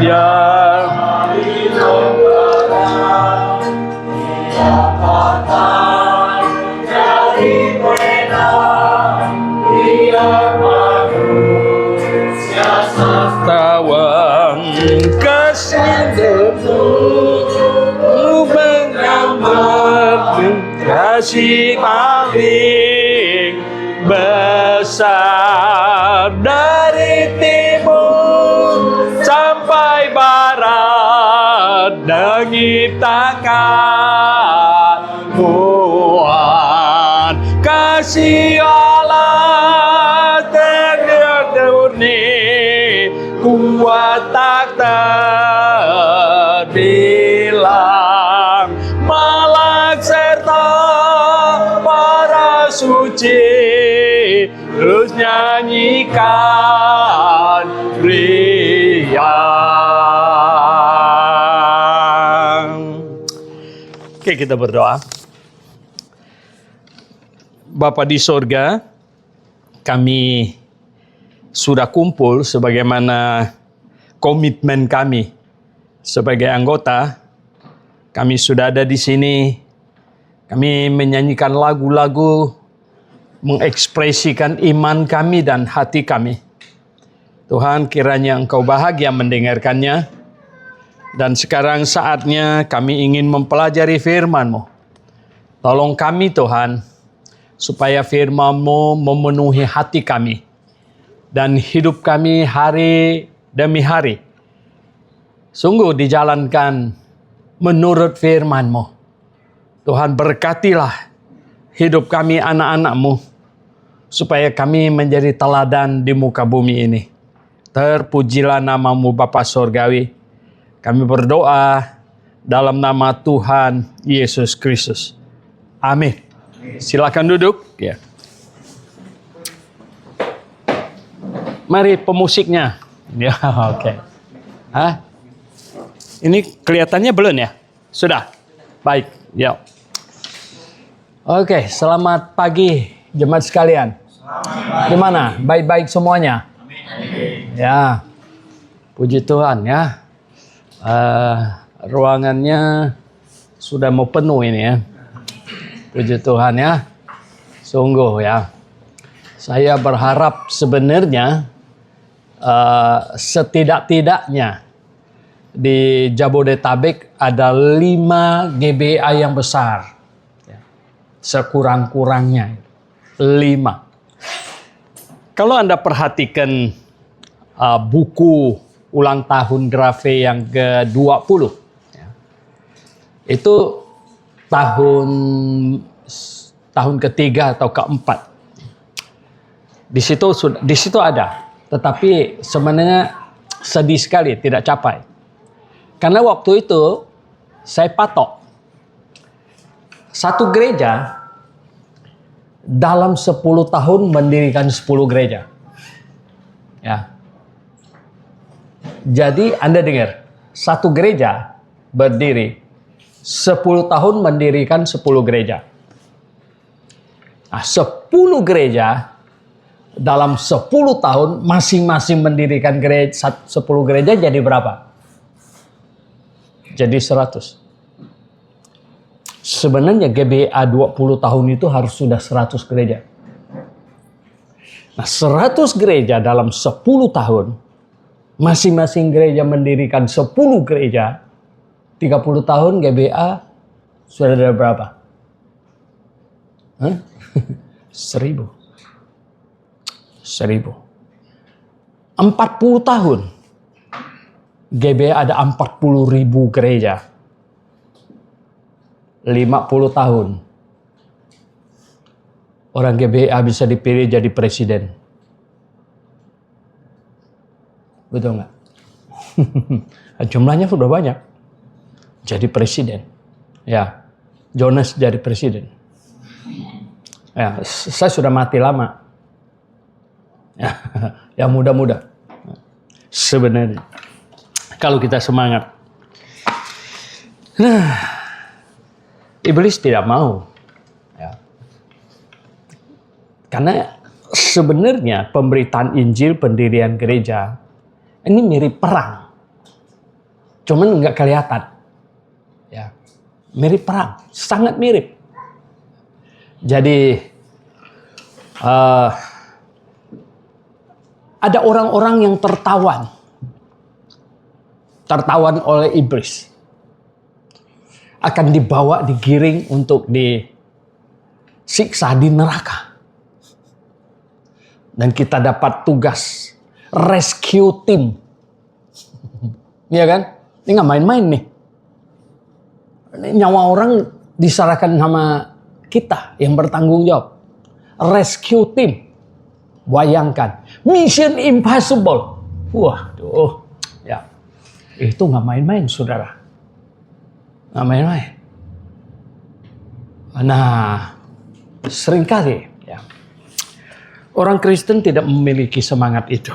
yang tawang kesindemu mengambil kasih paling besar dari timur sampai barat dan nyiptakan Tuhan kasih Allah termurni kuat tak terbilang malak serta para suci terus nyanyikan riang. Oke, kita berdoa. Bapa di sorga, kami sudah kumpul sebagaimana komitmen kami sebagai anggota. Kami sudah ada di sini. Kami menyanyikan lagu-lagu, mengekspresikan iman kami dan hati kami. Tuhan, kiranya Engkau bahagia mendengarkannya. Dan sekarang saatnya kami ingin mempelajari firman-Mu. Tolong kami Tuhan, supaya firman-Mu memenuhi hati kami. Dan hidup kami hari demi hari. Sungguh dijalankan menurut firman-Mu. Tuhan, berkatilah hidup kami anak-anak-Mu, supaya kami menjadi teladan di muka bumi ini. Terpujilah nama-Mu Bapa Sorgawi. Kami berdoa dalam nama Tuhan Yesus Kristus. Amin. Silakan duduk. Ya. Mari pemusiknya. Ya, oke. Hah? Ini kelihatannya belum ya? Sudah? Baik, ya. Oke, selamat pagi jemaat sekalian. Gimana? Baik-baik semuanya? Ya, puji Tuhan ya. Ruangannya sudah mau penuh ini ya. Puji Tuhan ya. Sungguh ya. Saya berharap sebenarnya setidak-tidaknya di Jabodetabek ada 5 GBA yang besar. Sekurang-kurangnya 5. Kalau Anda perhatikan buku ulang tahun Grafe yang ke-20, itu tahun ketiga atau keempat. Di situ ada, tetapi sebenarnya sedih sekali tidak capai. Karena waktu itu saya patok satu gereja dalam 10 tahun mendirikan 10 gereja. Ya. Jadi Anda dengar, satu gereja berdiri 10 tahun mendirikan 10 gereja. Nah, 10 gereja dalam 10 tahun masing-masing mendirikan gereja, 10 gereja jadi berapa? Jadi 100. Sebenarnya GBA 20 tahun itu harus sudah 100 gereja. Nah, 100 gereja dalam 10 tahun, masing-masing gereja mendirikan 10 gereja, 30 tahun GBA sudah ada berapa? 1000. 40 tahun. GBA ada 40.000 gereja. 50 tahun. Orang GBA bisa dipilih jadi presiden. Betul nggak? Jumlahnya sudah banyak. Jadi presiden. Ya, Jonas jadi presiden. Ya, saya sudah mati lama. Ya, yang muda-muda. Sebenarnya, kalau kita semangat. Nah, iblis tidak mau. Ya. Karena sebenarnya pemberitaan Injil, pendirian gereja, ini mirip perang. cuman nggak kelihatan. Ya, mirip perang, sangat mirip. Jadi ada orang-orang yang tertawan oleh iblis, akan dibawa, digiring untuk disiksa di neraka. Dan kita dapat tugas rescue team. Iya kan? Ini nggak main-main nih. Nyawa orang diserahkan sama kita yang bertanggung jawab. Rescue team. Bayangkan. Mission Impossible. Waduh. Ya. Itu nggak main-main, saudara. Nggak main-main. Nah, seringkali orang Kristen tidak memiliki semangat itu.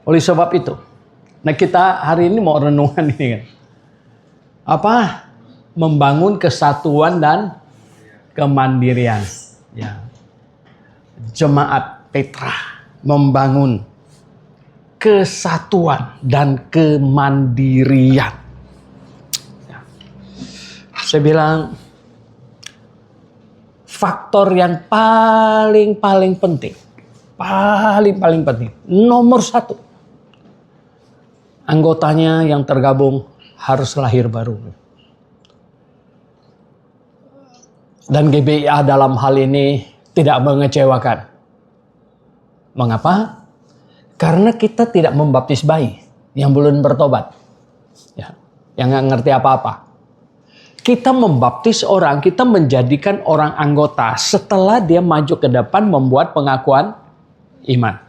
Oleh sebab itu, nah kita hari ini mau renungan ini kan. Apa? Membangun kesatuan dan kemandirian. Ya. Jemaat Petra membangun kesatuan dan kemandirian. Ya. Saya bilang faktor yang paling penting, paling penting, nomor 1, anggotanya yang tergabung harus lahir baru. Dan GBIA dalam hal ini tidak mengecewakan. Mengapa? Karena kita tidak membaptis bayi yang belum bertobat, ya, yang nggak ngerti apa-apa. Kita membaptis orang, kita menjadikan orang anggota setelah dia maju ke depan membuat pengakuan iman.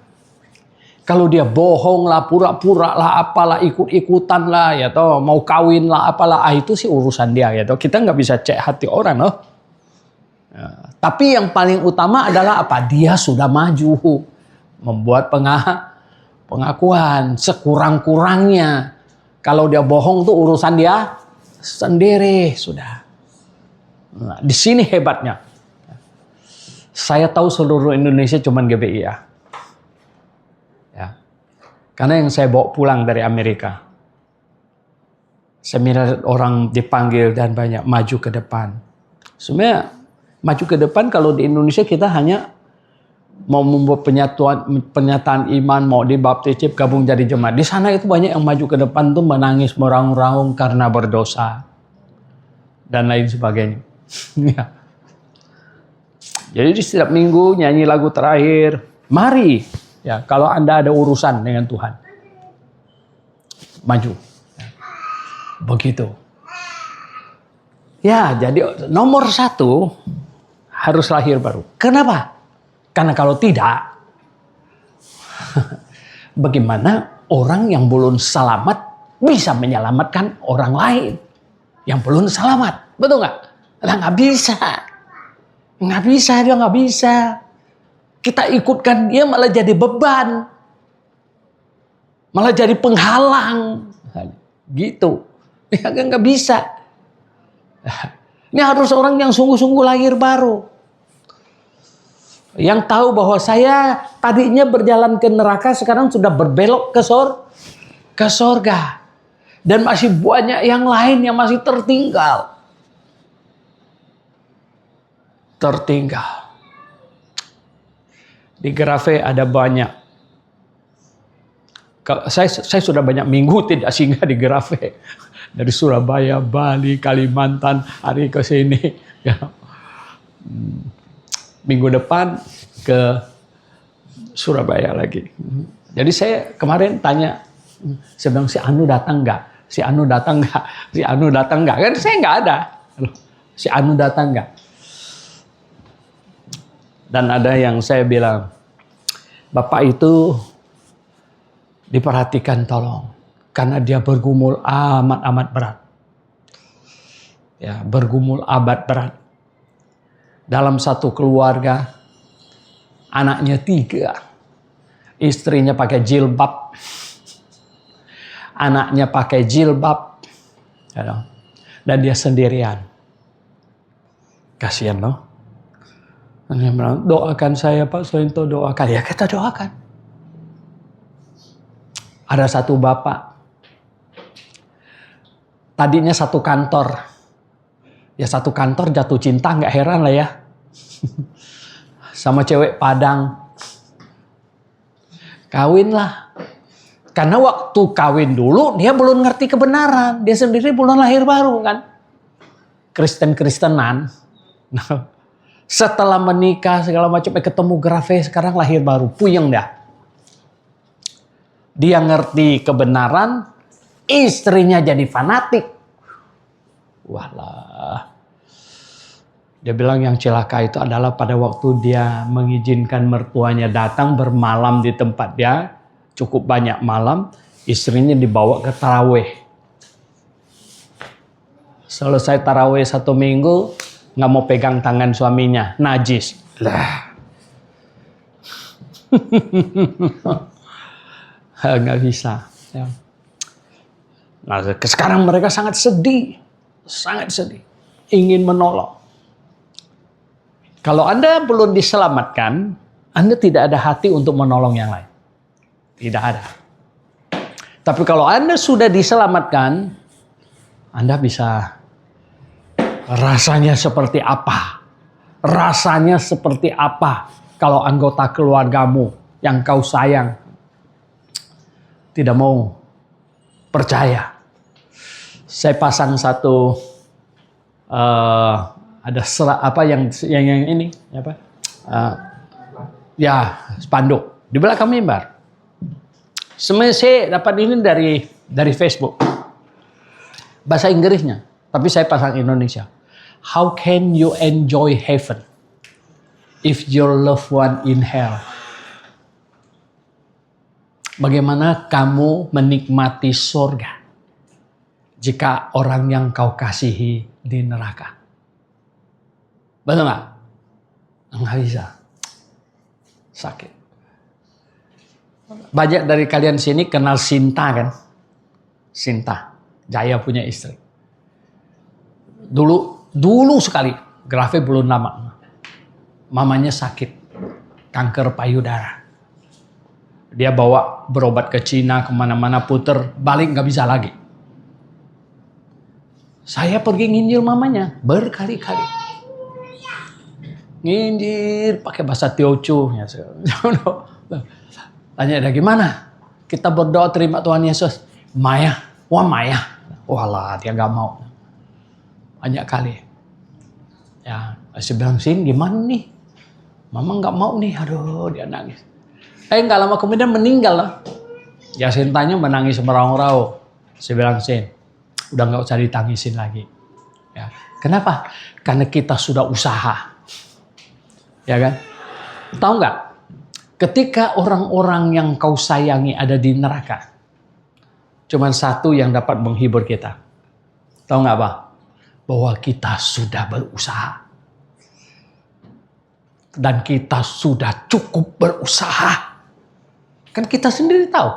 Kalau dia bohong lah, pura-pura lah, apalah, ikut-ikutan lah, ya toh, mau kawin lah, apalah, itu sih urusan dia, ya toh. Kita nggak bisa cek hati orang, loh. Ya, tapi yang paling utama adalah apa? Dia sudah maju membuat pengakuan sekurang-kurangnya. Kalau dia bohong tuh urusan dia sendiri sudah. Nah, di sini hebatnya. Saya tahu seluruh Indonesia cuman GBIA. Ya. Karena yang saya bawa pulang dari Amerika. Saya melihat orang dipanggil dan banyak maju ke depan. Sebenarnya maju ke depan kalau di Indonesia kita hanya mau membuat pernyataan iman, mau dibaptis, gabung jadi jemaat. Di sana itu banyak yang maju ke depan tuh menangis, meraung-raung karena berdosa dan lain sebagainya. Jadi di setiap minggu nyanyi lagu terakhir, mari ya kalau Anda ada urusan dengan Tuhan, maju. Begitu. Ya, jadi nomor 1 harus lahir baru. Kenapa? Karena kalau tidak, bagaimana orang yang belum selamat bisa menyelamatkan orang lain yang belum selamat? Betul nggak? Nggak bisa. Nggak bisa, dia nggak bisa. Kita ikutkan dia malah jadi beban. Malah jadi penghalang. Gitu. Ya nggak bisa. Ini harus orang yang sungguh-sungguh lahir baru. Yang tahu bahwa saya tadinya berjalan ke neraka, sekarang sudah berbelok ke sorga. Dan masih banyak yang lain yang masih tertinggal. Di Grafe ada banyak. Saya sudah banyak minggu tidak singgah di Grafe. Dari Surabaya, Bali, Kalimantan, hari ke sini. Ya. Minggu depan ke Surabaya lagi. Jadi saya kemarin tanya, saya bilang si Anu datang nggak? Si Anu datang nggak? Si Anu datang nggak? Kan saya nggak ada. Si Anu datang nggak? Dan ada yang saya bilang, Bapak itu diperhatikan tolong, karena dia bergumul amat berat. Ya, bergumul amat berat. Dalam satu keluarga, anaknya 3. Istrinya pakai jilbab. Anaknya pakai jilbab. Dan dia sendirian. Kasihan loh. Dan dia bilang, doakan saya Pak Suento, doakan. Ya kita doakan. Ada satu bapak. Tadinya satu kantor. Ya satu kantor jatuh cinta, nggak heran lah ya. Sama cewek Padang. Kawinlah. Karena waktu kawin dulu dia belum ngerti kebenaran. Dia sendiri belum lahir baru kan. Kristen-kristenan. Nah, setelah menikah segala macam ketemu Grafe, sekarang lahir baru. Puyeng dah. Dia ngerti kebenaran, istrinya jadi fanatik. Walah. Dia bilang yang celaka itu adalah pada waktu dia mengizinkan mertuanya datang bermalam di tempat dia, cukup banyak malam, istrinya dibawa ke tarawih. Selesai tarawih 1 minggu, nggak mau pegang tangan suaminya, najis. Lah. Nggak bisa. Ya. Nah, sekarang mereka sangat sedih, ingin menolong. Kalau Anda belum diselamatkan, Anda tidak ada hati untuk menolong yang lain. Tidak ada. Tapi kalau Anda sudah diselamatkan, Anda bisa rasanya seperti apa? Rasanya seperti apa kalau anggota keluargamu yang kau sayang tidak mau percaya. Saya pasang satu ada apa yang ini apa? Ya, spanduk di belakang mimbar. Sebenarnya saya dapat ini dari Facebook. Bahasa Inggrisnya, tapi saya pasang Indonesia. How can you enjoy heaven if your loved one in hell? Bagaimana kamu menikmati surga jika orang yang kau kasihi di neraka? Betul nggak? Nggak bisa. Sakit. Banyak dari kalian sini kenal Sinta kan? Sinta, Jaya punya istri. Dulu sekali, Grafe belum lama. Mamanya sakit, kanker payudara. Dia bawa berobat ke Cina, kemana-mana puter, balik nggak bisa lagi. Saya pergi nginjil mamanya berkali-kali. Nginjil pakai bahasa Teochew. Tanya dia gimana? Kita berdoa terima Tuhan Yesus. Maya. Walah dia nggak mau. Banyak kali. Ya, saya bilang Sin gimana nih? Mama nggak mau nih. Aduh dia nangis. Nggak lama kemudian meninggal lah. Ya Sintanya menangis meraung-raung. Saya bilang Sin, udah nggak usah ditangisin lagi. Ya, kenapa? Karena kita sudah usaha. Ya kan? Tahu nggak? Ketika orang-orang yang kau sayangi ada di neraka, cuman satu yang dapat menghibur kita. Tahu nggak apa? Bahwa kita sudah berusaha. Dan kita sudah cukup berusaha. Kan kita sendiri tahu.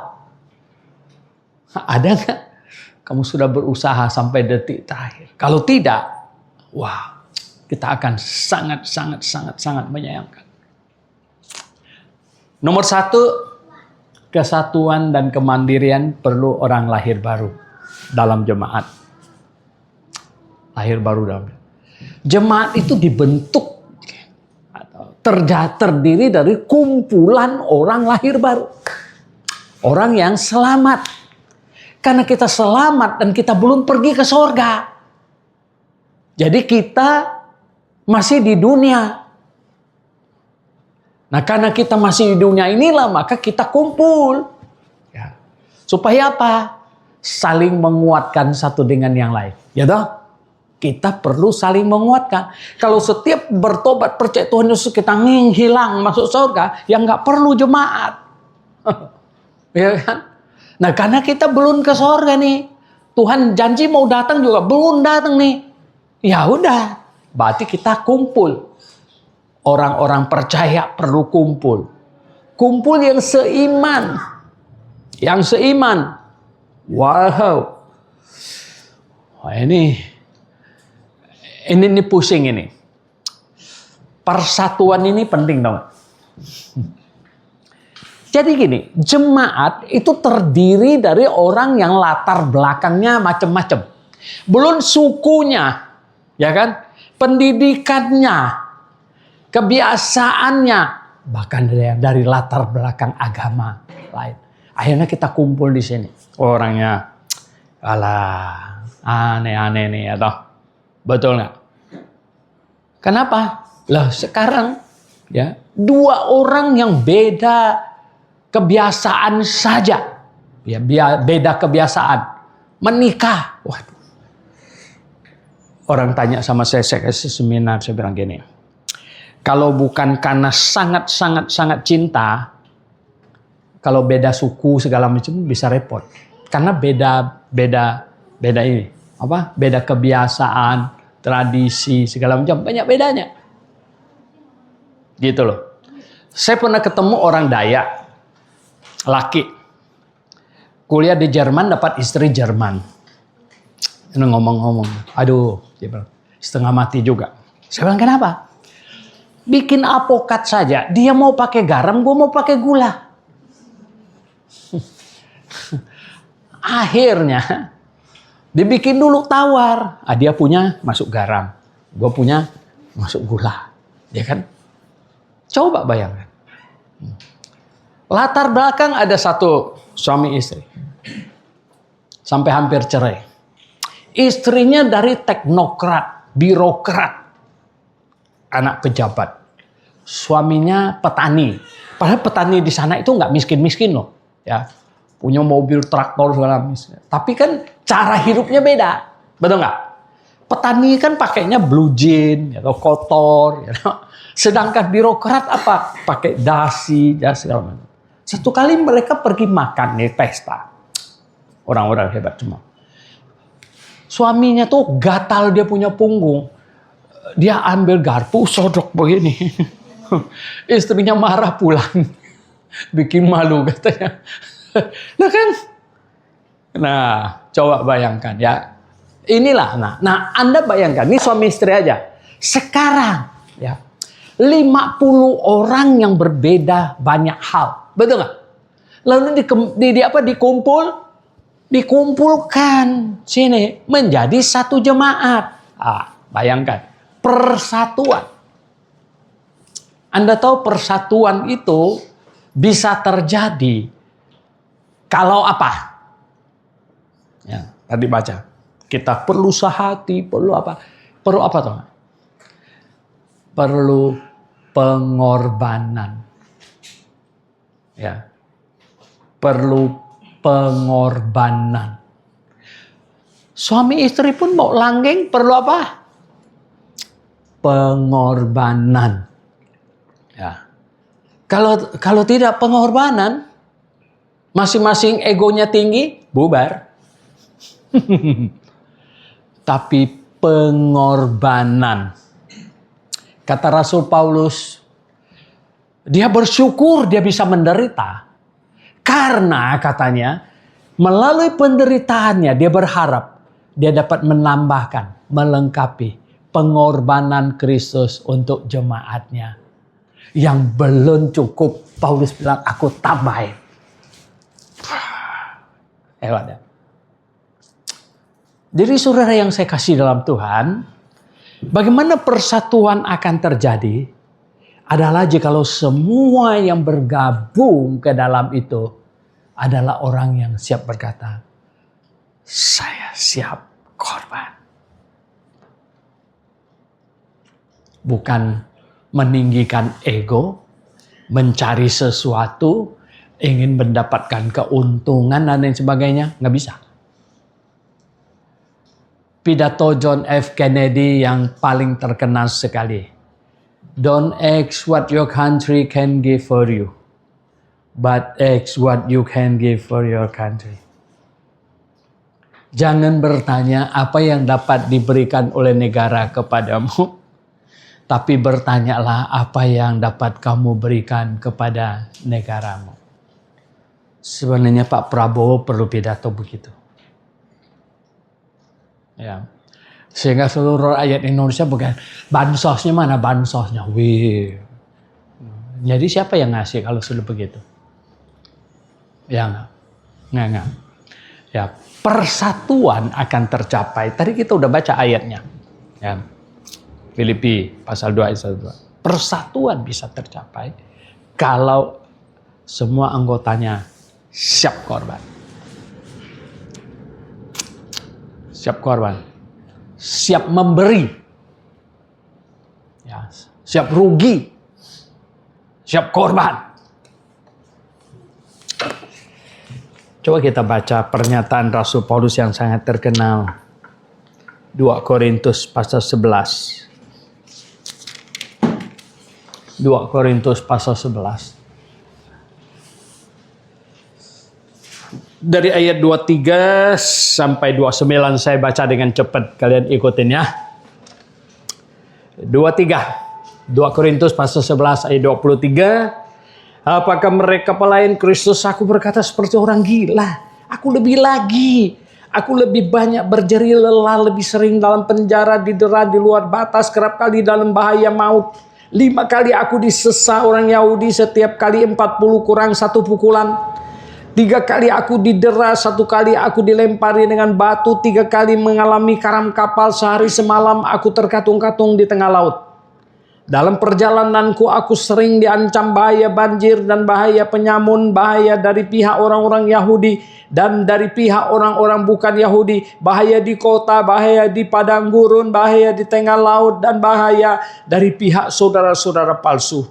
Ada nggak? Kamu sudah berusaha sampai detik terakhir. Kalau tidak, wah, kita akan sangat menyayangkan. Nomor 1, kesatuan dan kemandirian perlu orang lahir baru dalam jemaat. Lahir baru dalam jemaat itu dibentuk terdiri dari kumpulan orang lahir baru. Orang yang selamat. Karena kita selamat dan kita belum pergi ke surga. Jadi kita masih di dunia. Nah karena kita masih di dunia inilah maka kita kumpul. Ya. Supaya apa? Saling menguatkan satu dengan yang lain. Ya toh? Kita perlu saling menguatkan. Kalau setiap bertobat percaya Tuhan Yesus kita hilang masuk surga, ya nggak perlu jemaat. Ya kan? Nah karena kita belum ke surga nih. Tuhan janji mau datang juga belum datang nih. Ya udah, berarti kita kumpul. Orang-orang percaya perlu kumpul. Kumpul yang seiman. Yang seiman. Wow. Wah, ini pusing ini. Persatuan ini penting dong. Jadi gini, jemaat itu terdiri dari orang yang latar belakangnya macam-macam. Belum sukunya, ya kan? Pendidikannya, kebiasaannya, bahkan dari latar belakang agama lain. Akhirnya kita kumpul di sini. Orangnya, alah, aneh-aneh nih, atau betul nggak? Kenapa? Lah sekarang, ya, dua orang yang beda kebiasaan saja, ya, beda kebiasaan, menikah. Waduh. Orang tanya sama saya kasih seminar, saya bilang gini, kalau bukan karena sangat cinta, kalau beda suku segala macam bisa repot. Karena beda ini, apa? Beda kebiasaan, tradisi segala macam, banyak bedanya. Gitu loh. Saya pernah ketemu orang Dayak, laki, kuliah di Jerman, dapat istri Jerman. Ini ngomong-ngomong, aduh, dia bilang, setengah mati juga. Saya bilang, kenapa? Bikin apokat saja, dia mau pakai garam, gue mau pakai gula. Akhirnya dibikin dulu tawar. Dia punya masuk garam, gue punya masuk gula, ya kan? Coba bayangkan. Latar belakang ada satu suami istri, sampai hampir cerai. Istrinya dari teknokrat, birokrat, anak pejabat. Suaminya petani. Padahal petani di sana itu nggak miskin-miskin loh, ya. Punya mobil, traktor segala macam. Tapi kan cara hidupnya beda, betul nggak? Petani kan pakainya blue jean atau kotor, ya. Sedangkan birokrat apa? Pakai dasi, segala macam. Satu kali mereka pergi makan nih, pesta. Orang-orang hebat semua. Suaminya tuh gatal, dia punya punggung. Dia ambil garpu, sodok begini. Istrinya marah pulang. Bikin malu katanya. Nah kan? Nah, coba bayangkan ya. Inilah, nah Anda bayangkan, ini suami istri aja. Sekarang, ya, 50 orang yang berbeda banyak hal. Betul nggak? Lalu dikumpulkan sini menjadi satu jemaat. Bayangkan, persatuan. Anda tahu persatuan itu bisa terjadi kalau apa? Ya, tadi baca. Kita perlu sehati, perlu apa? Perlu apa toh? Perlu pengorbanan. Ya. Perlu pengorbanan. Suami istri pun mau langgeng, perlu apa? Pengorbanan. Ya. Kalau tidak pengorbanan, masing-masing egonya tinggi, bubar. Tapi pengorbanan. Kata Rasul Paulus, dia bersyukur dia bisa menderita. Karena katanya, melalui penderitaannya dia berharap dia dapat menambahkan, melengkapi pengorbanan Kristus untuk jemaatnya. Yang belum cukup, Paulus bilang, aku tambahin. Hebat ya. Jadi saudara yang saya kasih dalam Tuhan, bagaimana persatuan akan terjadi adalah jikalau semua yang bergabung ke dalam itu adalah orang yang siap berkata, saya siap korban. Bukan meninggikan ego, mencari sesuatu, ingin mendapatkan keuntungan dan lain sebagainya, nggak bisa. Pidato John F. Kennedy yang paling terkenal sekali. Don't ask what your country can give for you, but ask what you can give for your country. Jangan bertanya apa yang dapat diberikan oleh negara kepadamu, tapi bertanyalah apa yang dapat kamu berikan kepada negaramu. Sebenarnya Pak Prabowo perlu pidato begitu. Ya. Sehingga seluruh rakyat Indonesia bukan bansosnya mana bansosnya. Wih. Jadi siapa yang ngasih kalau sudah begitu? Ya enggak. Ya. persatuan akan tercapai. Tadi kita udah baca ayatnya. Ya. Filipi pasal 2 ayat 1. Persatuan bisa tercapai kalau semua anggotanya siap korban. Siap korban. Siap memberi. Ya, siap rugi. Siap korban. Coba kita baca pernyataan Rasul Paulus yang sangat terkenal. 2 Korintus pasal 11. 2 Korintus pasal 11. Dari ayat 23 sampai 29 saya baca dengan cepat. Kalian ikutin ya. 23. 2 Korintus pasal 11 ayat 23. Apakah mereka pelayan Kristus? Aku berkata seperti orang gila. Aku lebih lagi. Aku lebih banyak berjeri lelah, lebih sering dalam penjara, didera di luar batas, kerap kali dalam bahaya maut. 5 kali aku disesa orang Yahudi, setiap kali 40 kurang 1 pukulan. 3 kali aku didera, 1 kali aku dilempari dengan batu, 3 kali mengalami karam kapal, sehari semalam aku terkatung-katung di tengah laut. Dalam perjalananku aku sering diancam bahaya banjir dan bahaya penyamun, bahaya dari pihak orang-orang Yahudi dan dari pihak orang-orang bukan Yahudi, bahaya di kota, bahaya di padang gurun, bahaya di tengah laut, dan bahaya dari pihak saudara-saudara palsu.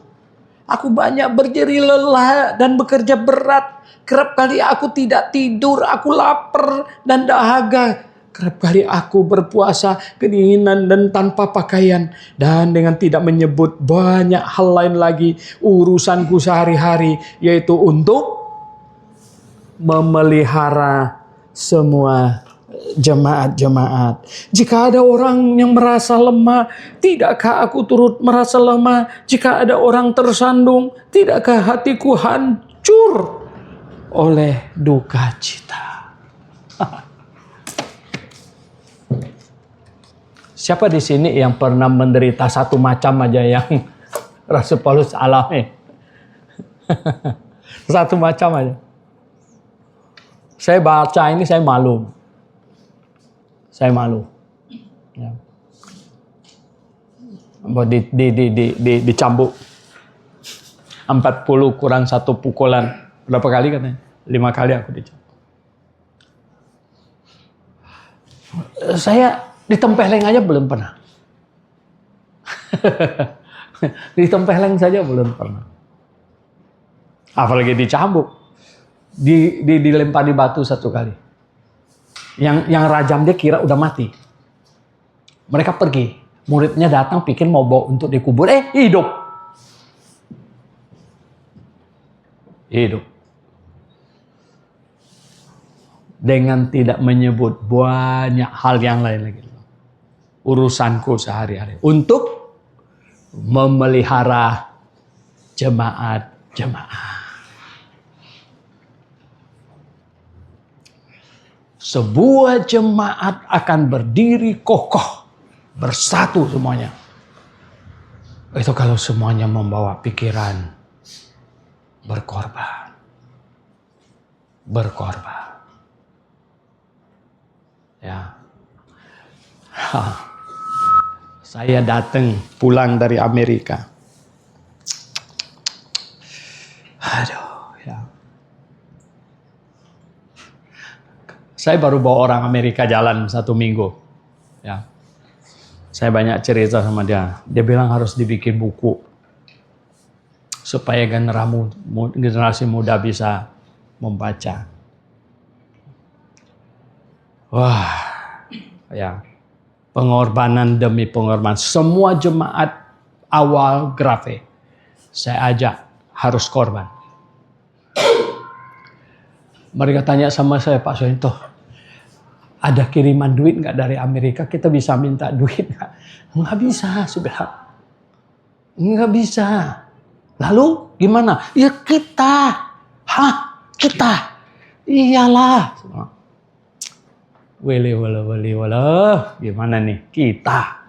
Aku banyak berjeri lelah dan bekerja berat. Kerap kali aku tidak tidur, aku lapar dan dahaga. Kerap kali aku berpuasa kedinginan dan tanpa pakaian. Dan dengan tidak menyebut banyak hal lain lagi, urusanku sehari-hari yaitu untuk memelihara semua jemaat-jemaat. Jika ada orang yang merasa lemah, tidakkah aku turut merasa lemah? Jika ada orang tersandung, tidakkah hatiku hancur oleh duka cita? Siapa di sini yang pernah menderita satu macam aja yang Rasul Paulus alami? Satu macam aja. Saya baca ini saya malu. Saya malu. Ya. Dicambuk. 40 kurang 1 pukulan. Berapa kali katanya? 5 kali aku dicambuk. Saya ditempeleng aja belum pernah. Ditempeleng saja belum pernah. Apalagi dicambuk. Dilempar di batu 1 kali. Yang rajam dia kira udah mati. Mereka pergi. Muridnya datang pikir mau bawa untuk dikubur. Hidup. Hidup. Dengan tidak menyebut banyak hal yang lain lagi. Urusanku sehari-hari untuk memelihara jemaat-jemaat. Sebuah jemaat akan berdiri kokoh, bersatu semuanya. Itu kalau semuanya membawa pikiran berkorban. Berkorban. Ya. Saya datang pulang dari Amerika. Aduh, ya. Saya baru bawa orang Amerika jalan 1 minggu. Ya. Saya banyak cerita sama dia. Dia bilang harus dibikin buku. Supaya generasi muda bisa membaca. Wah, ya. Pengorbanan demi pengorbanan. Semua jemaat awal Grafe saya ajak harus korban. Mereka tanya sama saya, Pak Soento, ada kiriman duit nggak dari Amerika? Kita bisa minta duit nggak? Nggak bisa, sudah. Nggak bisa. Lalu gimana? Ya kita. Kita. Iyalah. Wala. Gimana nih? Kita.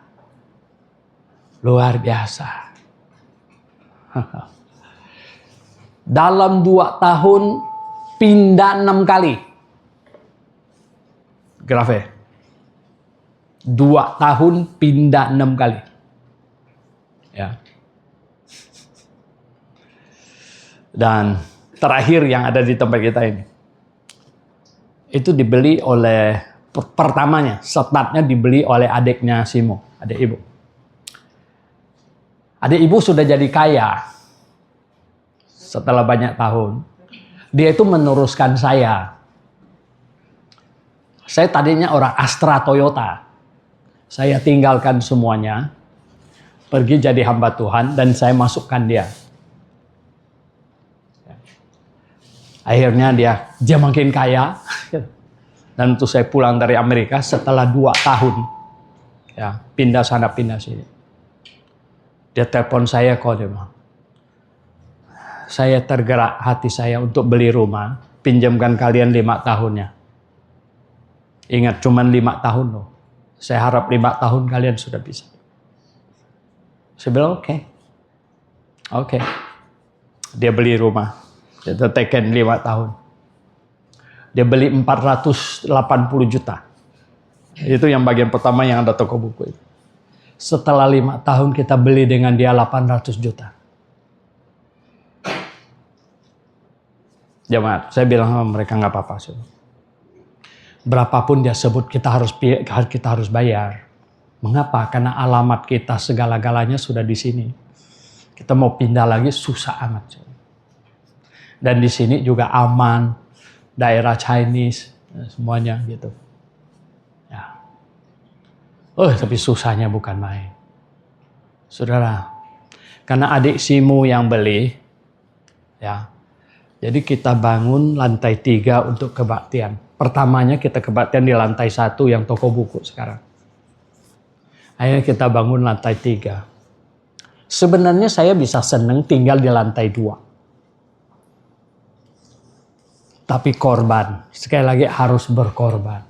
Luar biasa. Dalam 2 tahun pindah 6 kali. Grafe. 2 tahun pindah 6 kali. Ya. Dan terakhir yang ada di tempat kita ini. Itu dibeli oleh, pertamanya, startnya dibeli oleh adiknya Simo, adik ibu. Adik ibu sudah jadi kaya setelah banyak tahun. Dia itu meneruskan saya. Saya tadinya orang Astra Toyota. Saya tinggalkan semuanya, pergi jadi hamba Tuhan, dan saya masukkan dia. Akhirnya dia makin kaya. Dan untuk saya pulang dari Amerika setelah 2 tahun. Ya, pindah sana, pindah sini. Dia telepon saya kok, dia bilang, saya tergerak hati saya untuk beli rumah, pinjamkan kalian 5 tahunnya. Ingat, cuma 5 tahun loh. Saya harap 5 tahun kalian sudah bisa. Saya bilang oke. Dia beli rumah. Dia teken 5 tahun. Dia beli 480 juta. Itu yang bagian pertama yang ada toko buku itu. Setelah 5 tahun kita beli dengan dia 800 juta. Jemaat, saya bilang sama mereka nggak apa-apa. Berapapun dia sebut kita harus bayar. Mengapa? Karena alamat kita segala-galanya sudah di sini. Kita mau pindah lagi susah amat. Dan di sini juga aman, daerah Chinese, semuanya gitu. Ya. Tapi susahnya bukan main. Saudara, karena adik Simu yang beli, ya. Jadi kita bangun lantai 3 untuk kebaktian. Pertamanya kita kebaktian di lantai 1 yang toko buku sekarang. Akhirnya kita bangun lantai 3. Sebenarnya saya bisa seneng tinggal di lantai 2. Tapi korban, sekali lagi harus berkorban.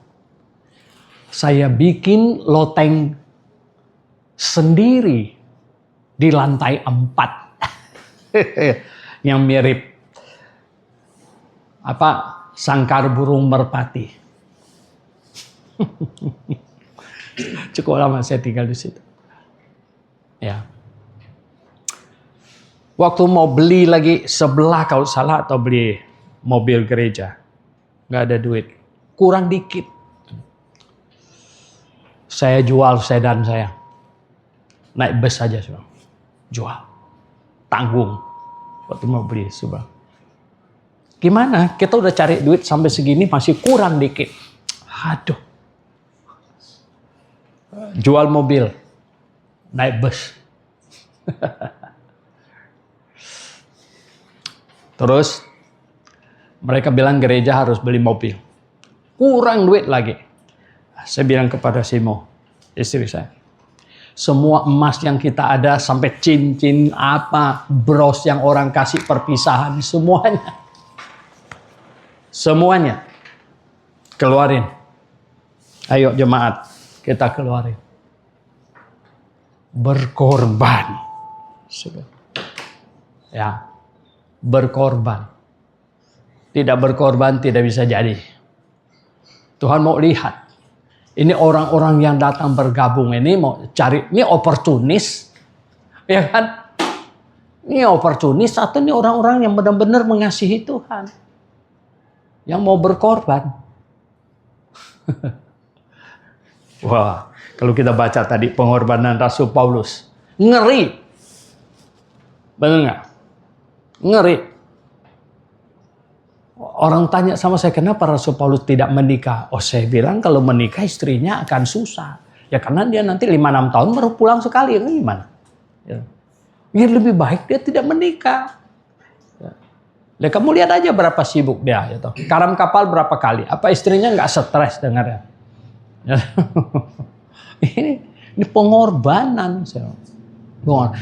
Saya bikin loteng sendiri di lantai 4. Yang mirip sangkar burung merpati. Cukup lama saya tinggal di situ. Ya. Waktu mau beli lagi sebelah kalau salah atau beli mobil gereja, nggak ada duit, kurang dikit. Saya jual sedan saya, naik bus saja jual, tanggung. Waktu mau beli sebelah. Gimana? Kita udah cari duit sampai segini masih kurang dikit. Aduh. Jual mobil, naik bus. Terus mereka bilang gereja harus beli mobil. Kurang duit lagi. Saya bilang kepada Simo, istri saya, semua emas yang kita ada sampai cincin bros yang orang kasih perpisahan, semuanya keluarin. Ayo jemaat, kita keluarin. Berkorban. Ya. Berkorban. Tidak berkorban tidak bisa jadi. Tuhan mau lihat. Ini orang-orang yang datang bergabung ini mau cari, ini oportunis. Ya kan? Ini oportunis atau ini orang-orang yang benar-benar mengasihi Tuhan. Yang mau berkorban. Wah, kalau kita baca tadi pengorbanan Rasul Paulus. Ngeri. Benar nggak? Ngeri. Orang tanya sama saya, kenapa Rasul Paulus tidak menikah? Oh, saya bilang kalau menikah istrinya akan susah. Ya karena dia nanti 5-6 tahun baru pulang sekali. Gimana? Ya lebih baik dia tidak menikah. Ya, kamu lihat aja berapa sibuk dia. Gitu. Karam kapal berapa kali. Apa istrinya nggak stres dengarnya? Ya. Ini pengorbanan.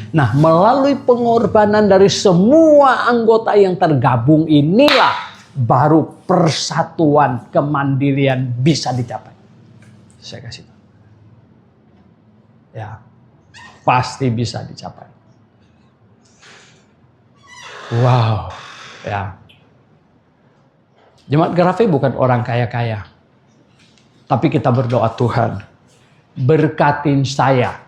Nah, melalui pengorbanan dari semua anggota yang tergabung inilah baru persatuan kemandirian bisa dicapai. Saya kasih tahu. Ya, pasti bisa dicapai. Wow, ya. Jemaat Grafe bukan orang kaya-kaya. Tapi kita berdoa, Tuhan, berkatin saya.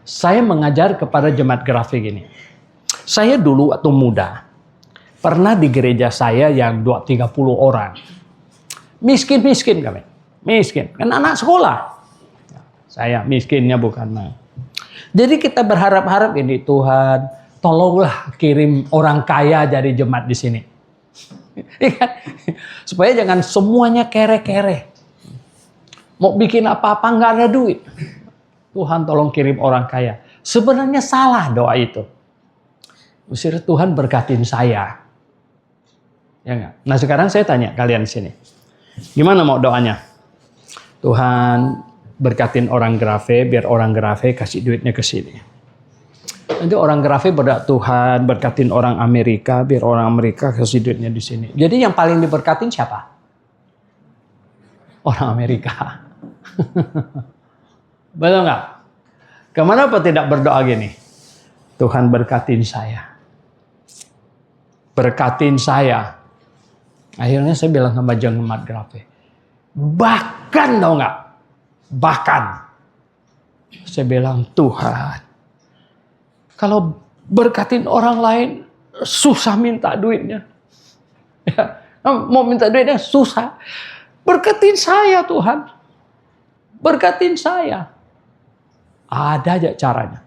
Saya mengajar kepada jemaat grafik ini. Saya dulu waktu muda, pernah di gereja saya yang 30 orang. Miskin kami. Miskin. Kan anak sekolah. Saya miskinnya bukan main. Jadi kita berharap-harap ini, Tuhan, tolonglah kirim orang kaya jadi jemaat di sini. Supaya jangan semuanya kere-kere. Mau bikin apa-apa nggak ada duit. Tuhan tolong kirim orang kaya. Sebenarnya salah doa itu. Usir Tuhan berkatin saya. Ya enggak? Nah sekarang saya tanya kalian di sini. Gimana mau doanya? Tuhan berkatin orang Grave, biar orang Grave kasih duitnya ke sini. Nanti orang Grave berdoa, Tuhan berkatin orang Amerika, biar orang Amerika kasih duitnya di sini. Jadi yang paling diberkatin siapa? Orang Amerika. Betul nggak? Kenapa tidak berdoa gini? Tuhan berkatin saya. Berkatin saya. Akhirnya saya bilang sama jemaat Grave. Bahkan tau nggak? Bahkan. Saya bilang, Tuhan. Kalau berkatin orang lain, susah minta duitnya. Ya, mau minta duitnya susah. Berkatin saya Tuhan. Berkatin saya. Ada aja caranya.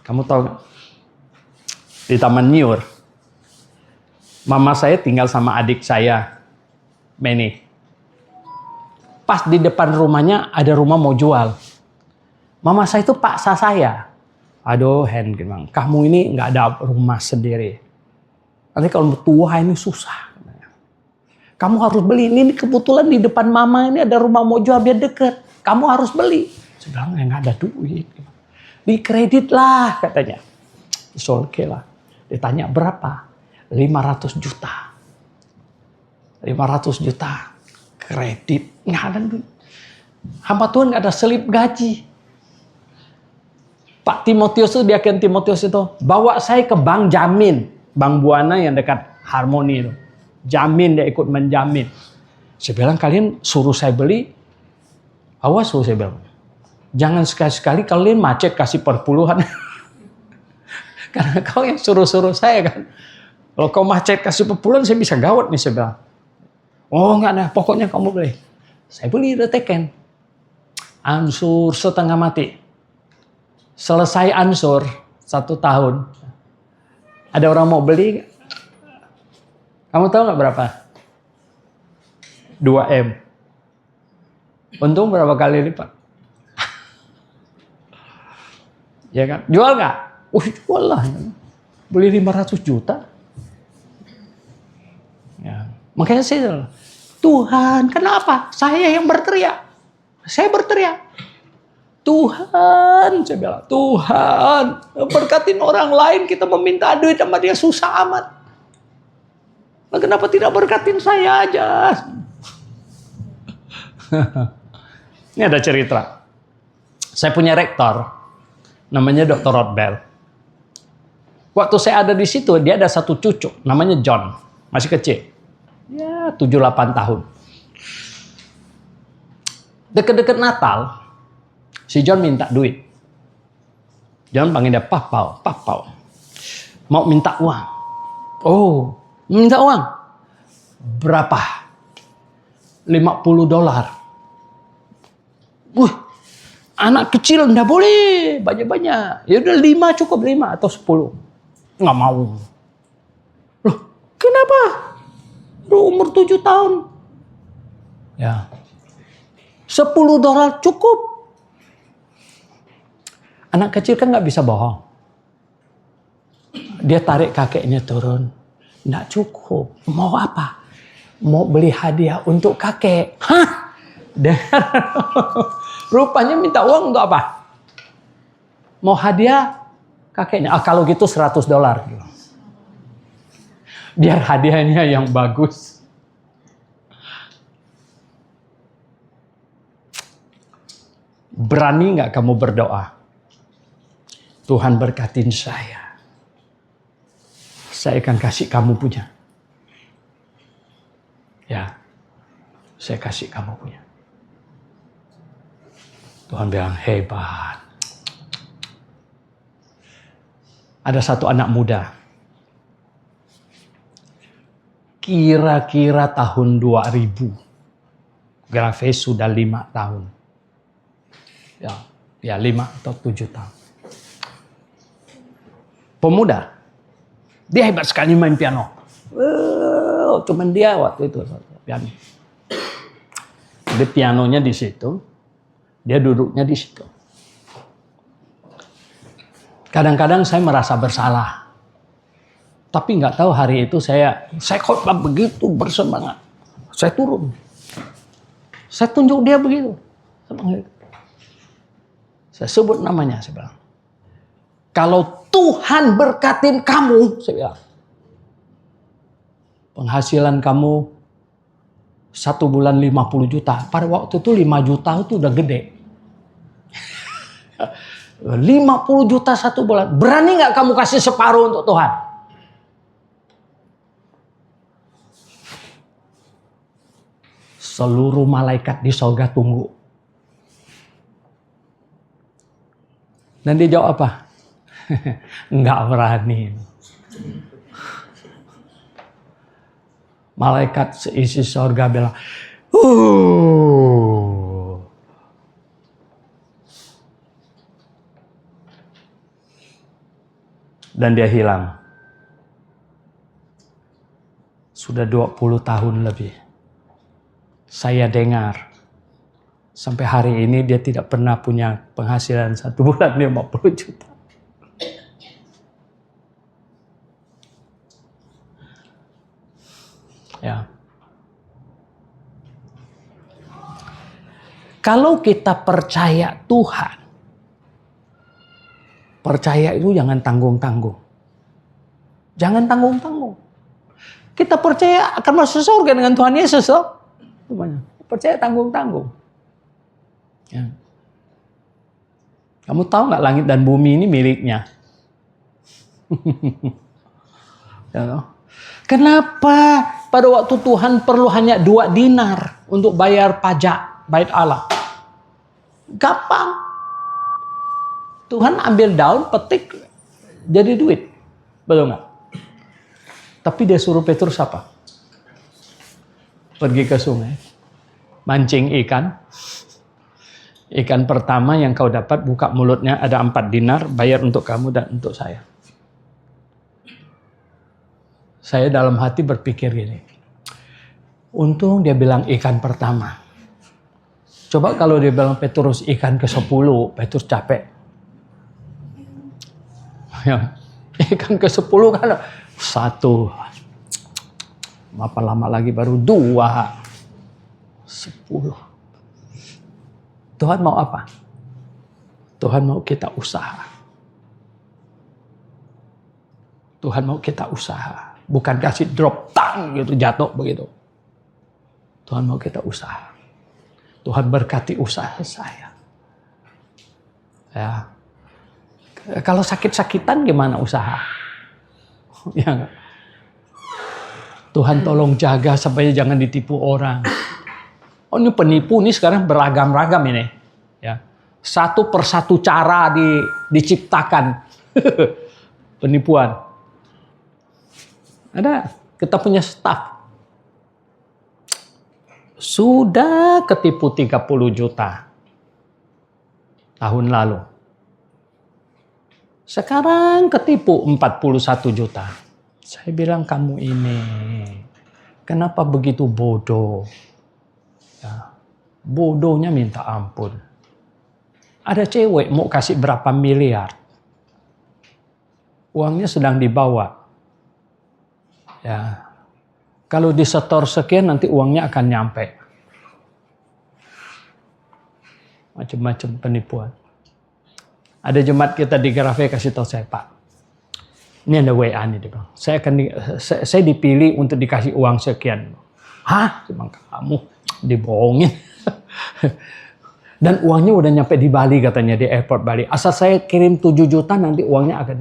Kamu tahu nggak? Di Taman Nyur, mama saya tinggal sama adik saya, Benny. Pas di depan rumahnya ada rumah mau jual. Mama saya itu paksa saya. Aduh, Hen, kamu ini nggak ada rumah sendiri. Nanti kalau tua ini susah. Kamu harus beli. Ini kebetulan di depan mama ini ada rumah mau jual biar deket. Kamu harus beli. Saya bilang, nggak ada duit. Di kredit lah katanya. Oke lah. Ditanya berapa? 500 juta. 500 juta. Kredit. Nggak ada duit. Hamba Tuhan nggak ada selip gaji. Pak Timotius itu, Diaken Timotius itu, bawa saya ke bank jamin. Bank Buana yang dekat Harmoni itu. Jamin, dia ikut menjamin. Saya bilang, kalian suruh saya beli. Awas suruh saya bilang. Jangan sekali-sekali kalian macet kasih perpuluhan. Karena kau yang suruh-suruh saya kan. Kalau kau macet kasih perpuluhan, saya bisa gawat nih, saya bilang. Oh enggak ada, pokoknya kamu beli. Saya beli udah teken. Ansur setengah mati. Selesai ansur 1 tahun. Ada orang mau beli. Kamu tahu nggak berapa? 2M. Untung berapa kali lipat? Ya kan? Jual nggak? Jual lah. Beli 500 juta. Ya. Makanya saya, Tuhan, kenapa? Saya yang berteriak. Saya berteriak. Tuhan, saya bilang, Tuhan, berkatin orang lain, kita meminta duit sama dia susah amat. Nah, kenapa tidak berkatin saya aja? Ini ada cerita. Saya punya rektor, namanya Dr. Rodbell. Waktu saya ada di situ, dia ada satu cucu, namanya John, masih kecil. Ya, 7-8 tahun. Deket-deket Natal, si John minta duit. John panggil dia Papau. Mau minta uang. Oh, minta uang. Berapa? $50. Anak kecil enggak boleh banyak-banyak. Ya udah 5 cukup, 5 atau 10. Nggak mau. Loh, kenapa? Umur 7 tahun. Ya. $10 cukup. Anak kecil kan nggak bisa bohong. Dia tarik kakeknya turun. Nggak cukup. Mau apa? Mau beli hadiah untuk kakek. Hah? Rupanya minta uang untuk apa? Mau hadiah kakeknya. Kalau gitu $100. Biar hadiahnya yang bagus. Berani nggak kamu berdoa? Tuhan berkatin saya. Saya akan kasih kamu punya. Ya. Saya kasih kamu punya. Tuhan bilang, hebat. Ada satu anak muda. Kira-kira tahun 2000. Graves sudah 5 tahun. Ya 5 atau 7 tahun. Pemuda. Dia hebat sekali main piano. Cuman dia waktu itu piano. Jadi pianonya di situ. Dia duduknya di situ. Kadang-kadang saya merasa bersalah. Tapi nggak tahu hari itu saya khotbah begitu bersemangat. Saya turun. Saya tunjuk dia begitu. Saya sebut namanya, saya bilang. Kalau Tuhan berkatin kamu, saya bilang. Penghasilan kamu 1 bulan 50 juta. Pada waktu itu 5 juta itu udah gede. 50 juta 1 bulan. Berani nggak kamu kasih separuh untuk Tuhan? Seluruh malaikat di sorga tunggu. Dan dia jawab apa? Enggak berani. Malaikat seisi sorga bilang, Dan dia hilang. Sudah 20 tahun lebih. Saya dengar. Sampai hari ini dia tidak pernah punya penghasilan 1 bulan 50 juta. Ya. Kalau kita percaya Tuhan, percaya itu jangan tanggung-tanggung. Jangan tanggung-tanggung. Kita percaya akan masuk surga dengan Tuhan Yesus. Percaya tanggung-tanggung. Ya. Kamu tahu nggak langit dan bumi ini miliknya? Ya. Kenapa pada waktu Tuhan perlu hanya 2 dinar untuk bayar pajak bait Allah? Gampang. Tuhan ambil daun, petik, jadi duit. Betul nggak? Tapi dia suruh Petrus apa? Pergi ke sungai, mancing ikan. Ikan pertama yang kau dapat, buka mulutnya, ada 4 dinar, bayar untuk kamu dan untuk saya. Saya dalam hati berpikir gini, untung dia bilang ikan pertama. Coba kalau dia bilang Petrus ikan ke-10, Petrus capek. Ya, ikan ke-10 kan 1. Apa lama lagi baru 2. 10. Tuhan mau apa? Tuhan mau kita usaha. Tuhan mau kita usaha. Bukan kasih drop tang gitu jatuh begitu. Tuhan mau kita usaha. Tuhan berkati usaha saya. Ya. Kalau sakit-sakitan gimana usaha? Ya enggak? Tuhan tolong jaga supaya jangan ditipu orang. Oh ini penipu nih sekarang beragam-ragam ini. Ya. Satu persatu cara diciptakan. Penipuan. Ada, kita punya staf. Sudah ketipu 30 juta. Tahun lalu. Sekarang ketipu 41 juta. Saya bilang kamu ini. Kenapa begitu bodoh? Ya, bodohnya minta ampun. Ada cewek mau kasih berapa miliar. Uangnya sedang dibawa. Ya, kalau disetor sekian nanti uangnya akan nyampe. Macam-macam penipuan. Ada jemaat kita di Grafe kasih tahu saya, Pak. Ini ada WA nih, dia bilang. Saya dipilih untuk dikasih uang sekian. Hah? Emang kamu dibohongin. Dan uangnya udah nyampe di Bali katanya, di airport Bali. Asal saya kirim 7 juta nanti uangnya akan.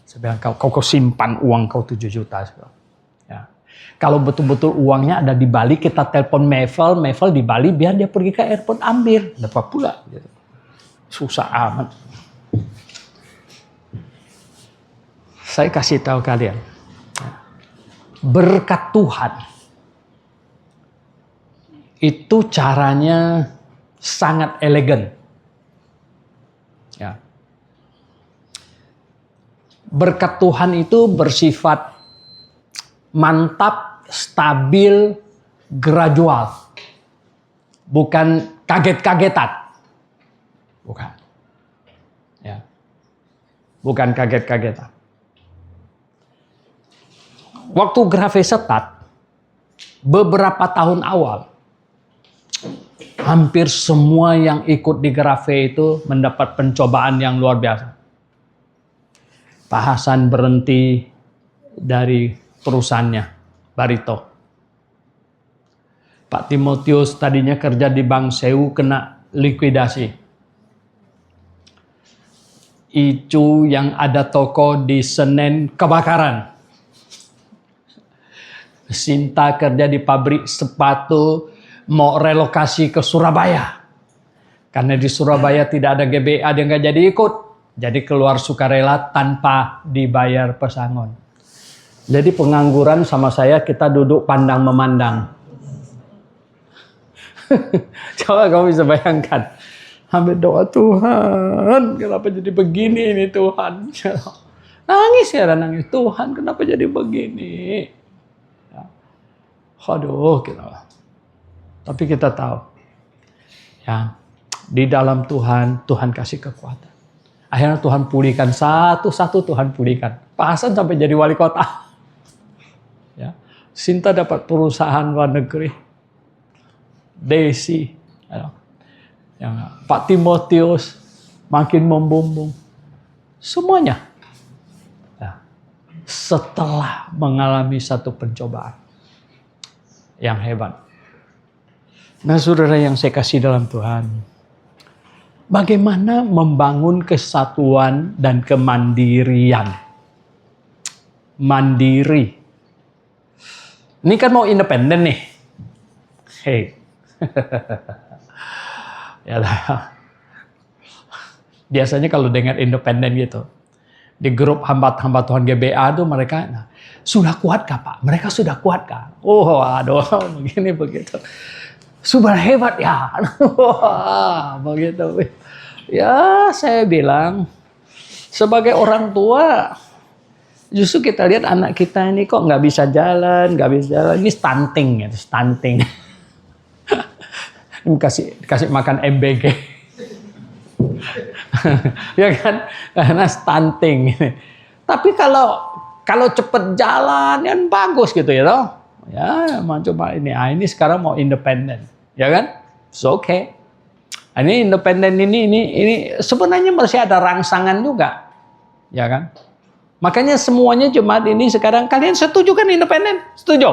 Saya bilang kau simpan uang kau 7 juta. Ya. Kalau betul-betul uangnya ada di Bali, kita telepon Meiffel di Bali, biar dia pergi ke airport ambil. Dapat pula. Gitu. Susah amat. Saya kasih tahu kalian. Berkat Tuhan. Itu caranya sangat elegan. Ya. Berkat Tuhan itu bersifat mantap, stabil, gradual. Bukan kaget-kagetan. Bukan. Ya. Bukan kaget-kagetan. Waktu Grave Setat, beberapa tahun awal, hampir semua yang ikut di Grave itu mendapat pencobaan yang luar biasa. Pak Hasan berhenti dari perusahaannya, Barito. Pak Timotius tadinya kerja di Bank Sewu, kena likuidasi. Icu yang ada toko di Senen kebakaran. Sinta kerja di pabrik sepatu, mau relokasi ke Surabaya. Karena di Surabaya tidak ada GBA, dia nggak jadi ikut. Jadi keluar sukarela tanpa dibayar pesangon. Jadi pengangguran sama saya, kita duduk pandang memandang. Coba kamu bisa bayangkan. Ambil doa, Tuhan, kenapa jadi begini ini Tuhan? Nangis ya, nangis. Tuhan, kenapa jadi begini? Ya. Aduh, tapi kita tahu. Ya, di dalam Tuhan, Tuhan kasih kekuatan. Akhirnya Tuhan pulihkan satu-satu, Tuhan pulihkan. Pak Hasan sampai jadi wali kota. Ya. Sinta dapat perusahaan luar negeri. Desi. Ya. Pak Timotius makin membumbung. Semuanya. Ya. Setelah mengalami satu pencobaan. Yang hebat. Nah saudara yang saya kasih dalam Tuhan. Bagaimana membangun kesatuan dan kemandirian. Mandiri. Ini kan mau independen nih. Hei. Yalah. Biasanya kalau dengar independen gitu. Di grup hamba Tuhan GBA tuh mereka, sudah kuatkah Pak? Mereka sudah kuatkah? Oh aduh, begini begitu. Super hebat ya. Wah, begitu. Ya, saya bilang sebagai orang tua justru kita lihat anak kita ini kok nggak bisa jalan. Ini stunting ya, stunting. Kasih makan MBG. Ya kan? Karena stunting. Tapi kalau cepet jalan kan bagus gitu ya toh. Ya, mau coba ini. Ini sekarang mau independen. Ya kan? It's okay. Ini independen ini sebenarnya masih ada rangsangan juga. Ya kan? Makanya semuanya jemaat ini sekarang, kalian setuju kan independen? Setuju?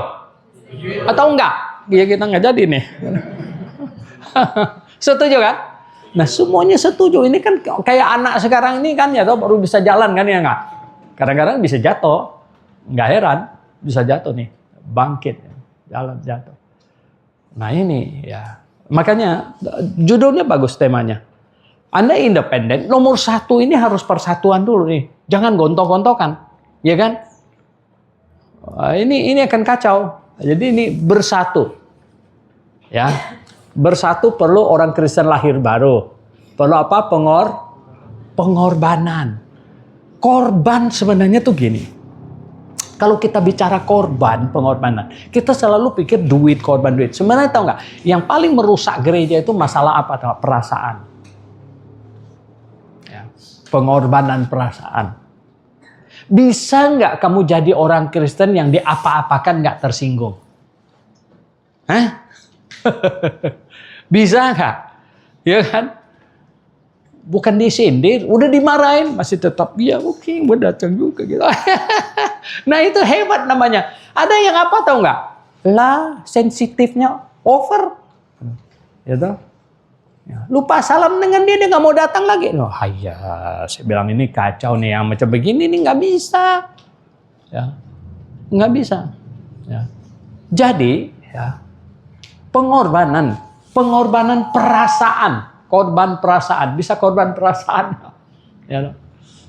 Atau enggak? Ya kita enggak jadi nih. Setuju kan? Nah semuanya setuju. Ini kan kayak anak sekarang ini kan ya toh baru bisa jalan kan ya enggak? Kadang-kadang bisa jatuh. Enggak heran. Bisa jatuh nih. Bangkit. Jalan jatuh. Nah ini ya. Makanya judulnya bagus temanya. Anda independen, nomor satu ini harus persatuan dulu nih. Jangan gontok-gontokan. Ya kan? Ini akan kacau. Jadi ini bersatu. Ya. Bersatu perlu orang Kristen lahir baru. Perlu apa? Pengorbanan. Korban sebenarnya tuh gini. Kalau kita bicara korban, pengorbanan, kita selalu pikir duit, korban duit. Sebenarnya tahu nggak? Yang paling merusak gereja itu masalah apa? Perasaan. Ya. Pengorbanan perasaan. Bisa nggak kamu jadi orang Kristen yang diapa-apakan nggak tersinggung? Hah? Bisa nggak? Ya kan? Bukan disindir, udah dimarahin, masih tetap dia oke, gue datang juga gitu. Nah itu hebat namanya. Ada yang apa tahu nggak? Lah sensitifnya over, gitu. Ya, lupa salam dengan dia nggak mau datang lagi. Loh, saya bilang ini kacau nih yang macam begini nih nggak bisa, ya nggak bisa. Ya. Jadi, ya, pengorbanan perasaan, korban perasaan, bisa korban perasaan. Ya.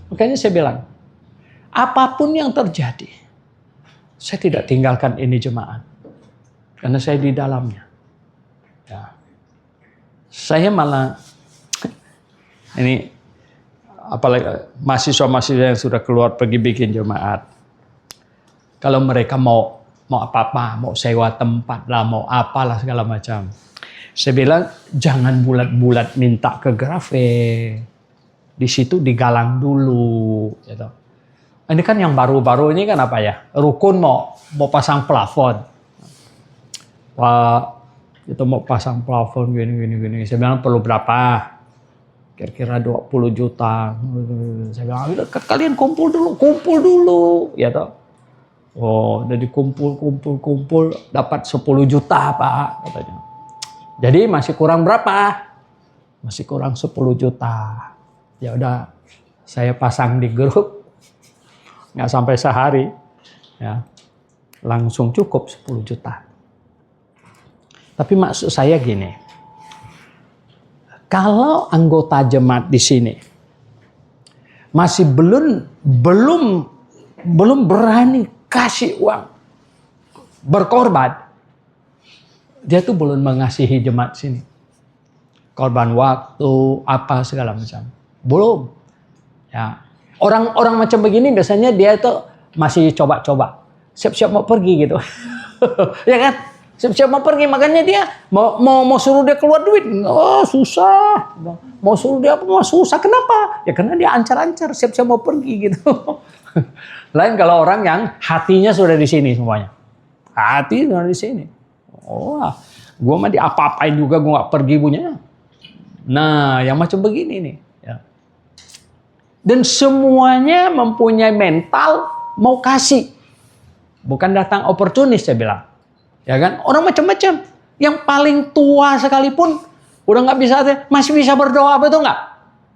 Makanya saya bilang, apapun yang terjadi, saya tidak tinggalkan ini jemaat, karena saya di dalamnya. Ya. Saya malah, ini apalagi mahasiswa-mahasiswa yang sudah keluar pergi bikin jemaat, kalau mereka mau apa-apa, mau sewa tempat lah, mau apalah segala macam, saya bilang jangan bulat-bulat minta ke Grafe, di situ digalang dulu, gitu. Ini kan yang baru-baru ini kan apa ya? Rukun mau pasang plafon. Pak, itu mau pasang plafon gini. Saya bilang perlu berapa? Kira-kira 20 juta. Saya bilang, kalian kumpul dulu, ya toh. Oh, udah dikumpul, dapat 10 juta, Pak, katanya. Jadi masih kurang berapa? Masih kurang 10 juta. Ya udah, saya pasang di grup. Nggak sampai sehari, ya, langsung cukup 10 juta. Tapi maksud saya gini, kalau anggota jemaat di sini masih belum berani kasih uang, berkorban, dia tuh belum mengasihi jemaat sini. Korban waktu, apa segala macam, belum. Ya. Orang macam begini biasanya dia itu masih coba-coba, siap-siap mau pergi gitu. Ya kan? Siap-siap mau pergi, makanya dia mau suruh dia keluar duit, oh susah. Mau suruh dia apa, mau susah. Kenapa? Ya karena dia ancar-ancar, siap-siap mau pergi gitu. Lain kalau orang yang hatinya sudah di sini semuanya. Hati sudah di sini. Oh, gua mah diapa-apain juga gua nggak pergi punya. Nah, yang macam begini nih. Ya. Dan semuanya mempunyai mental mau kasih. Bukan datang oportunis, saya bilang. Ya kan? Orang macam-macam. Yang paling tua sekalipun udah nggak bisa, masih bisa berdoa, betul nggak?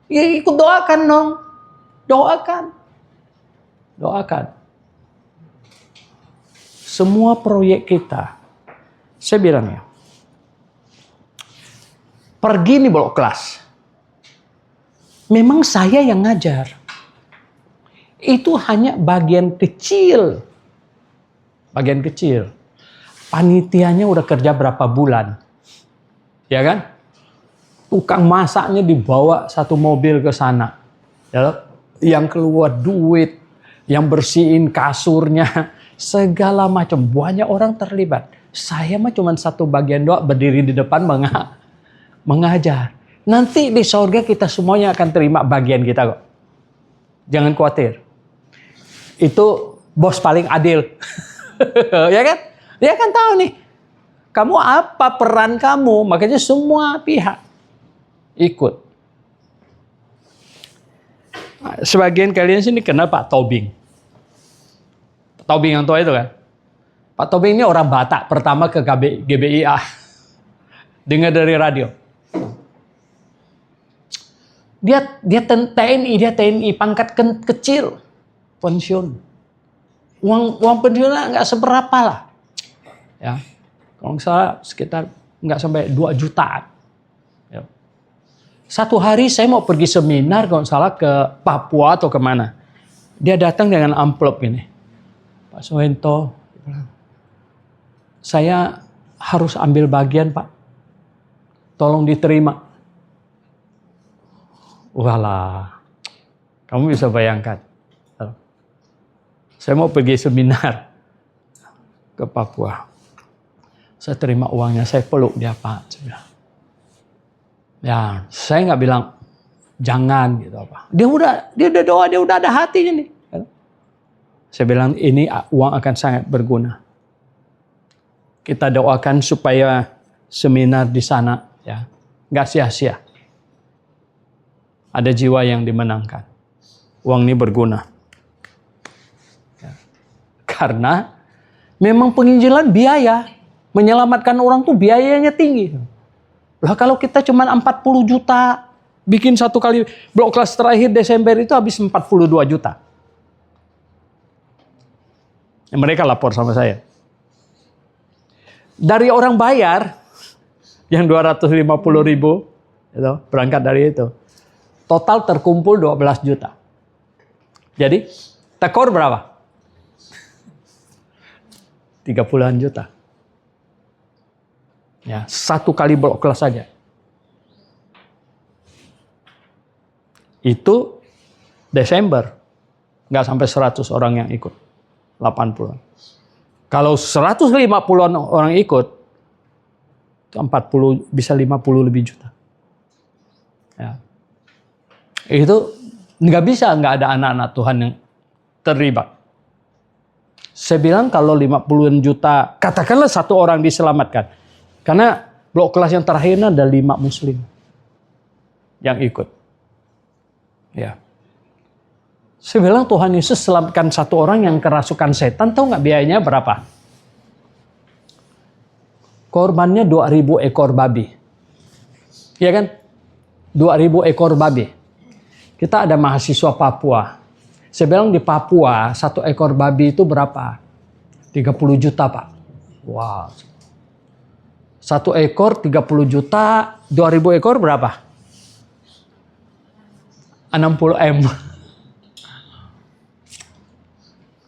Ya ikut doakan dong. Doakan. Semua proyek kita, saya bilang ya, pergi nih bawa kelas. Memang saya yang ngajar. Itu hanya bagian kecil. Panitianya udah kerja berapa bulan. Ya kan? Tukang masaknya dibawa satu mobil ke sana. Ya, yang keluar duit, yang bersihin kasurnya, segala macam. Banyak orang terlibat. Saya mah cuma satu bagian doa, berdiri di depan mengajar. Nanti di surga kita semuanya akan terima bagian kita kok. Jangan khawatir. Itu bos paling adil. Ya kan? Dia kan tahu nih. Kamu apa peran kamu. Makanya semua pihak ikut. Sebagian kalian sini kenal Pak Tobing. Pak Tobing yang tua itu kan. Pak Tobing ini orang Batak. Pertama ke GBIA. Dengar dari radio. Dia TNI pangkat kecil, pensiun. Uang pensiunnya nggak seberapa lah, ya. Kalau nggak salah sekitar nggak sampai 2 jutaan. Ya. Satu hari saya mau pergi seminar kalau nggak salah ke Papua atau kemana. Dia datang dengan amplop ini, Pak Soento, saya harus ambil bagian Pak, tolong diterima. Walah, kamu bisa bayangkan. Saya mau pergi seminar ke Papua. Saya terima uangnya, saya peluk dia Pak. Ya, saya nggak bilang jangan gitu apa. Dia udah doa, dia udah ada hatinya nih. Saya bilang ini uang akan sangat berguna. Kita doakan supaya seminar di sana ya nggak sia-sia. Ada jiwa yang dimenangkan. Uang ini berguna. Ya. Karena memang penginjilan biaya. Menyelamatkan orang tuh biayanya tinggi. Lah kalau kita cuma 40 juta. Bikin satu kali blok kelas terakhir Desember itu habis 42 juta. Mereka lapor sama saya. Dari orang bayar yang 250.000 itu berangkat dari itu. Total terkumpul 12 juta. Jadi tekor berapa? 30-an juta. Ya, satu kali blok kelas saja. Itu Desember. Nggak sampai 100 orang yang ikut. 80-an. Kalau 150-an orang ikut, 40 bisa 50 lebih juta. Ya. Itu nggak bisa nggak ada anak-anak Tuhan yang terlibat. Saya bilang kalau 50-an juta, katakanlah satu orang diselamatkan. Karena blok kelas yang terakhir ada 5 muslim yang ikut. Ya. Saya bilang Tuhan Yesus selamatkan satu orang yang kerasukan setan, tahu nggak biayanya berapa? Korbannya 2.000 ekor babi. Iya kan? 2.000 ekor babi. Kita ada mahasiswa Papua. Saya bilang di Papua, satu ekor babi itu berapa? 30 juta, Pak. Wow. Satu ekor 30 juta, 2.000 ekor berapa? 60 M.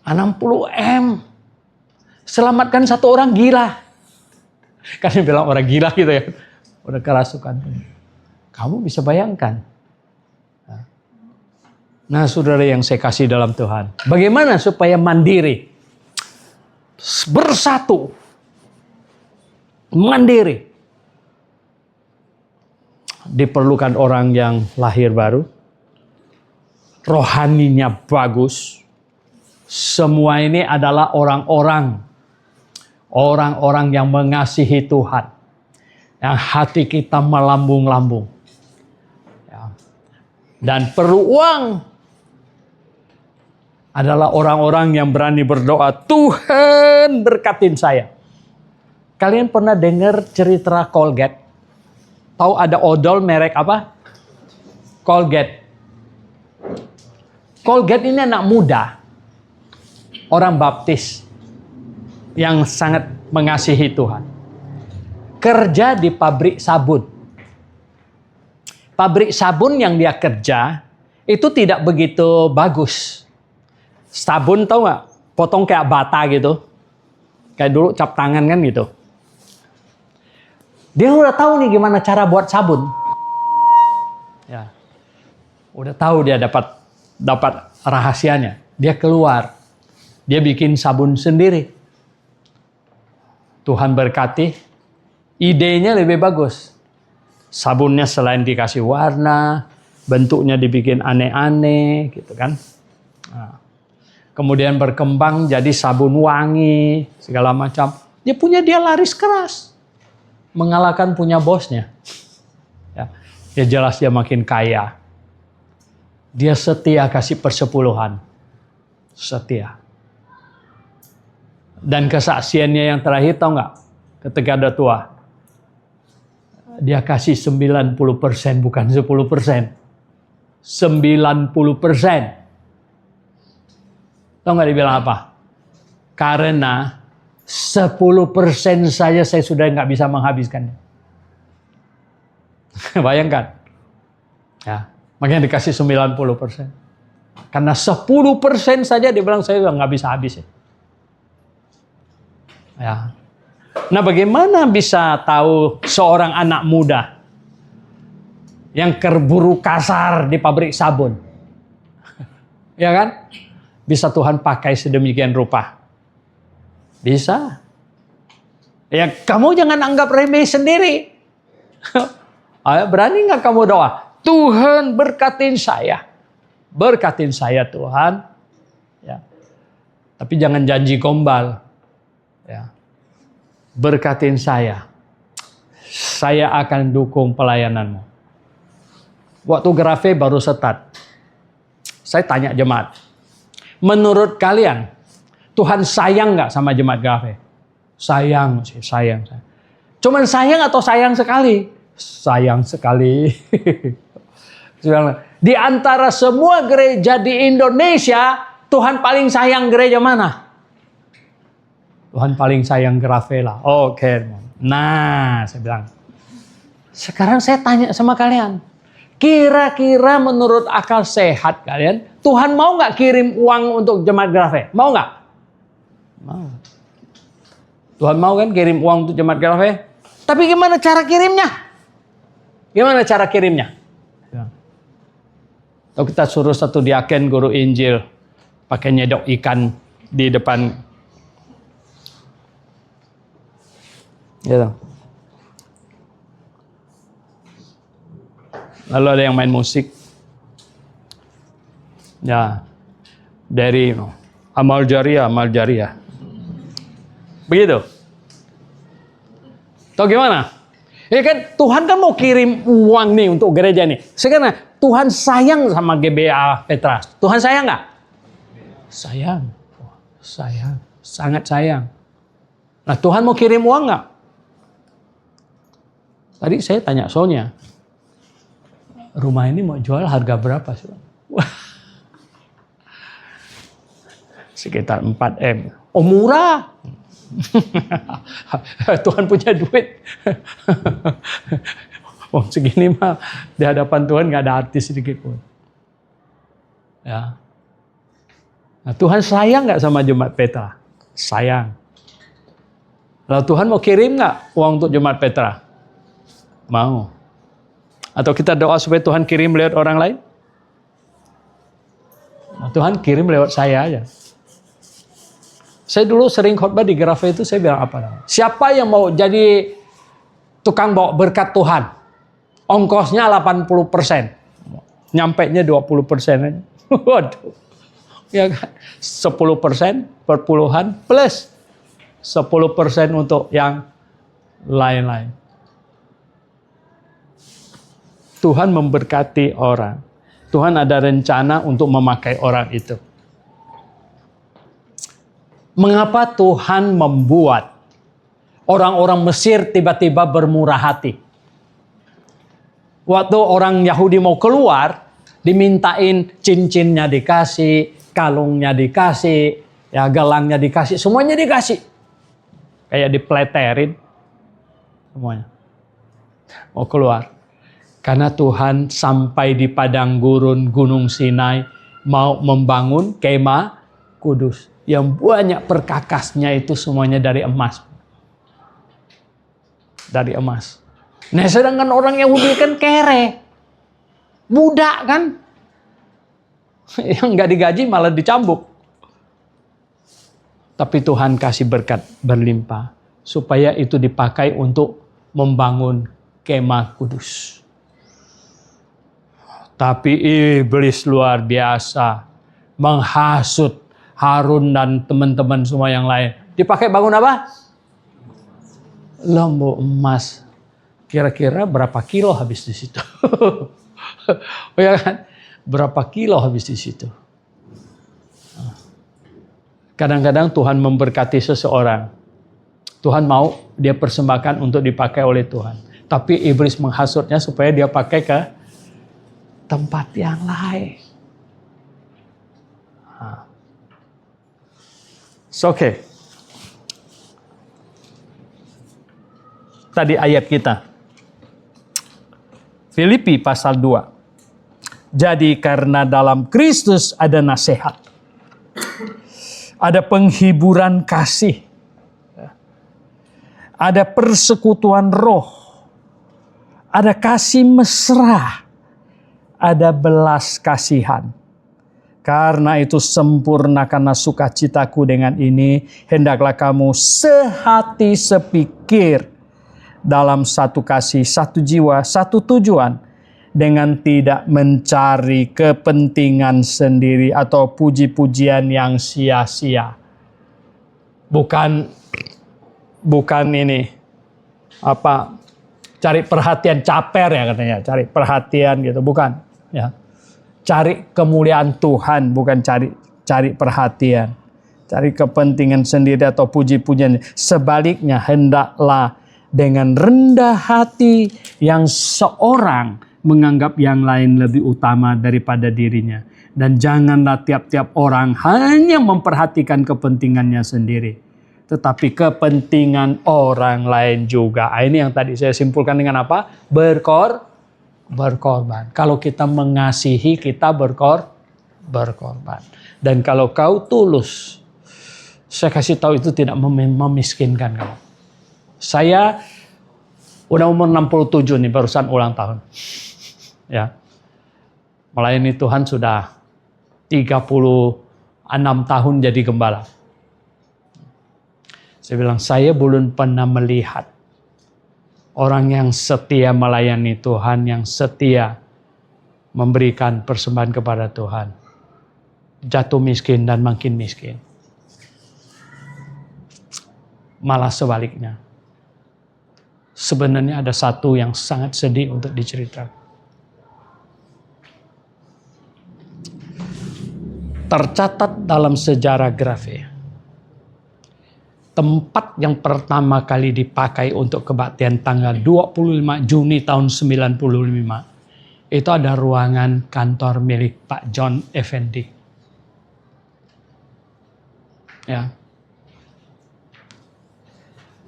60 M. Selamatkan satu orang gila. Kan dia bilang orang gila gitu ya. Udah kerasukan. Kamu bisa bayangkan. Nah, saudara yang saya kasih dalam Tuhan. Bagaimana supaya mandiri? Bersatu. Mandiri. Diperlukan orang yang lahir baru. Rohaninya bagus. Semua ini adalah orang-orang yang mengasihi Tuhan. Yang hati kita melambung-lambung. Ya. Dan perlu uang. Adalah orang-orang yang berani berdoa, Tuhan berkatin saya. Kalian pernah dengar cerita Colgate? Tahu ada odol merek apa? Colgate. Colgate ini anak muda. Orang baptis yang sangat mengasihi Tuhan. Kerja di pabrik sabun. Pabrik sabun yang dia kerja itu tidak begitu bagus. Sabun tahu nggak? Potong kayak bata gitu. Kayak dulu cap tangan kan gitu. Dia udah tahu nih gimana cara buat sabun. Ya. Udah tahu dia dapat rahasianya. Dia keluar. Dia bikin sabun sendiri. Tuhan berkati, idenya lebih bagus. Sabunnya selain dikasih warna, bentuknya dibikin aneh-aneh, gitu kan. Nah, kemudian berkembang jadi sabun wangi, segala macam. Dia laris keras. Mengalahkan punya bosnya. Ya jelas dia makin kaya. Dia setia kasih persepuluhan. Setia. Dan kesaksiannya yang terakhir tahu nggak? Ketika ada tua. Dia kasih 90% bukan 10%. 90%. Tahu nggak dibilang apa? Karena 10% saja saya sudah nggak bisa menghabiskannya. Bayangkan. Ya, makanya dikasih 90%. Karena 10% saja dia bilang saya udah nggak bisa habis ya. Ya. Nah, bagaimana bisa tahu seorang anak muda yang kerburu kasar di pabrik sabun? Ya kan? Bisa Tuhan pakai sedemikian rupa. Bisa. Ya, kamu jangan anggap remeh sendiri. Berani nggak kamu doa? Tuhan berkatin saya. Berkatin saya Tuhan. Ya. Tapi jangan janji gombal. Ya. Berkatin saya. Saya akan dukung pelayananmu. Waktu Grafe baru start. Saya tanya jemaat. Menurut kalian, Tuhan sayang nggak sama jemaat Grafe? Sayang. Cuman sayang atau sayang sekali? Sayang sekali. Di antara semua gereja di Indonesia, Tuhan paling sayang gereja mana? Tuhan paling sayang Grafela. Oke. Nah, saya bilang. Sekarang saya tanya sama kalian. Kira-kira menurut akal sehat kalian, Tuhan mau nggak kirim uang untuk jemaat Grafe? Mau nggak? Mau. Tuhan mau kan kirim uang untuk jemaat Grafe? Tapi gimana cara kirimnya? Gimana cara kirimnya? Atau kita suruh satu diaken guru Injil pakai nyedok ikan di depan. Gitu. Lalu ada yang main musik. Ya. Dari amal jariah. Begitu. Tahu gimana? Ya kan Tuhan kan mau kirim uang nih untuk gereja nih. Sekarang Tuhan sayang sama GBA Petra. Tuhan sayang nggak? Sayang. Sayang. Sangat sayang. Nah Tuhan mau kirim uang nggak? Tadi saya tanya Sonya. Rumah ini mau jual harga berapa sih? Sekitar 4M. Oh murah. Tuhan punya duit. Oh segini mah di hadapan Tuhan nggak ada artis sedikit pun. Ya. Nah, Tuhan sayang nggak sama jemaat Petra? Sayang. Lalu Tuhan mau kirim nggak uang untuk jemaat Petra? Mau. Atau kita doa supaya Tuhan kirim lewat orang lain? Nah, Tuhan kirim lewat saya aja. Saya dulu sering khotbah di Grafe itu, saya bilang apa? Siapa yang mau jadi tukang bawa berkat Tuhan? Ongkosnya 80%. Nyampainya 20% aja. Waduh. Ya kan? 10% perpuluhan plus 10% untuk yang lain-lain. Tuhan memberkati orang. Tuhan ada rencana untuk memakai orang itu. Mengapa Tuhan membuat orang-orang Mesir tiba-tiba bermurah hati? Waktu orang Yahudi mau keluar, dimintain cincinnya dikasih, kalungnya dikasih, ya gelangnya dikasih, semuanya dikasih. Kayak dipleterin semuanya. Mau keluar. Karena Tuhan sampai di padang gurun Gunung Sinai mau membangun kemah kudus. Yang banyak perkakasnya itu semuanya dari emas. Dari emas. Nah sedangkan orang Yahudi kan kere. Budak kan. Yang nggak digaji malah dicambuk. Tapi Tuhan kasih berkat berlimpah. Supaya itu dipakai untuk membangun kemah kudus. Tapi iblis luar biasa menghasut Harun dan teman-teman semua yang lain. Dipakai bangun apa? Lembu emas. Kira-kira berapa kilo habis di situ? Oh ya kan? Berapa kilo habis di situ? Kadang-kadang Tuhan memberkati seseorang. Tuhan mau dia persembahkan untuk dipakai oleh Tuhan. Tapi iblis menghasutnya supaya dia pakai ke tempat yang lain. Oke. Tadi ayat kita. Filipi pasal 2. Jadi karena dalam Kristus ada nasihat. Ada penghiburan kasih. Ada persekutuan roh. Ada kasih mesra. Ada belas kasihan. Karena itu sempurnakanlah sukacitaku dengan ini. Hendaklah kamu sehati sepikir. Dalam satu kasih, satu jiwa, satu tujuan. Dengan tidak mencari kepentingan sendiri. Atau puji-pujian yang sia-sia. Bukan ini. Cari perhatian caper ya katanya. Cari perhatian gitu. Bukan. Ya. Cari kemuliaan Tuhan, bukan cari perhatian. Cari kepentingan sendiri atau puji-pujian. Sebaliknya, hendaklah dengan rendah hati yang seorang menganggap yang lain lebih utama daripada dirinya. Dan janganlah tiap-tiap orang hanya memperhatikan kepentingannya sendiri. tetapi kepentingan orang lain juga. Ini yang tadi saya simpulkan dengan apa? Berkorban. Kalau kita mengasihi, kita berkorban. Dan kalau kau tulus, saya kasih tahu itu tidak memiskinkan kamu. Saya udah umur 67 nih, barusan ulang tahun. Ya. Melayani Tuhan sudah 36 tahun jadi gembala. Saya bilang, saya belum pernah melihat orang yang setia melayani Tuhan, yang setia memberikan persembahan kepada Tuhan, jatuh miskin dan makin miskin. Malah sebaliknya. Sebenarnya ada satu yang sangat sedih untuk diceritakan. Tercatat dalam sejarah Grave, tempat yang pertama kali dipakai untuk kebaktian tanggal 25 Juni tahun 95 itu ada ruangan kantor milik Pak John Effendi. Ya.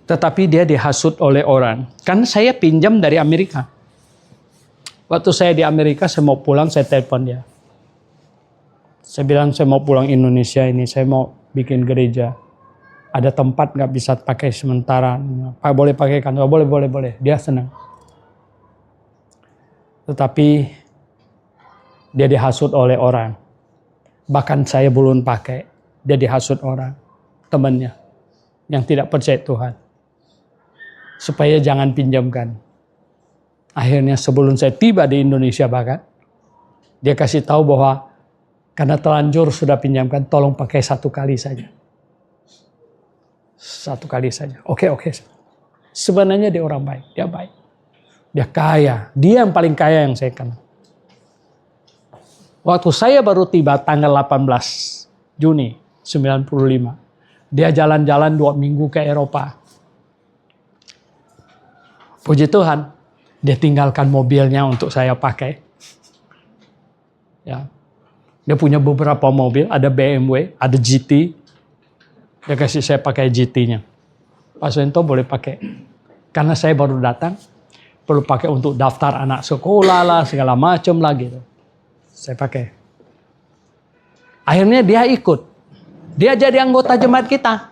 Tetapi dia dihasut oleh orang. Kan saya pinjam dari Amerika. Waktu saya di Amerika, saya mau pulang, saya telepon dia. Saya bilang, saya mau pulang Indonesia ini, saya mau bikin gereja. Ada tempat nggak bisa pakai sementara. Pak, boleh pakai kantor? Boleh. Dia senang. Tetapi dia dihasut oleh orang. Bahkan saya belum pakai. Dia dihasut orang. Temannya. Yang tidak percaya Tuhan. Supaya jangan pinjamkan. Akhirnya sebelum saya tiba di Indonesia bahkan. Dia kasih tahu bahwa karena telanjur sudah pinjamkan, tolong pakai 1 kali saja. 1 kali saja. Oke. Sebenarnya dia orang baik. Dia baik. Dia kaya. Dia yang paling kaya yang saya kenal. Waktu saya baru tiba tanggal 18 Juni 95. Dia jalan-jalan 2 minggu ke Eropa. Puji Tuhan. Dia tinggalkan mobilnya untuk saya pakai. Ya. Dia punya beberapa mobil. Ada BMW. Ada GT. Dia kasih saya pakai GT-nya. Pak Suento boleh pakai. Karena saya baru datang. Perlu pakai untuk daftar anak sekolah lah. Segala macam lah gitu. Saya pakai. Akhirnya dia ikut. Dia jadi anggota jemaat kita.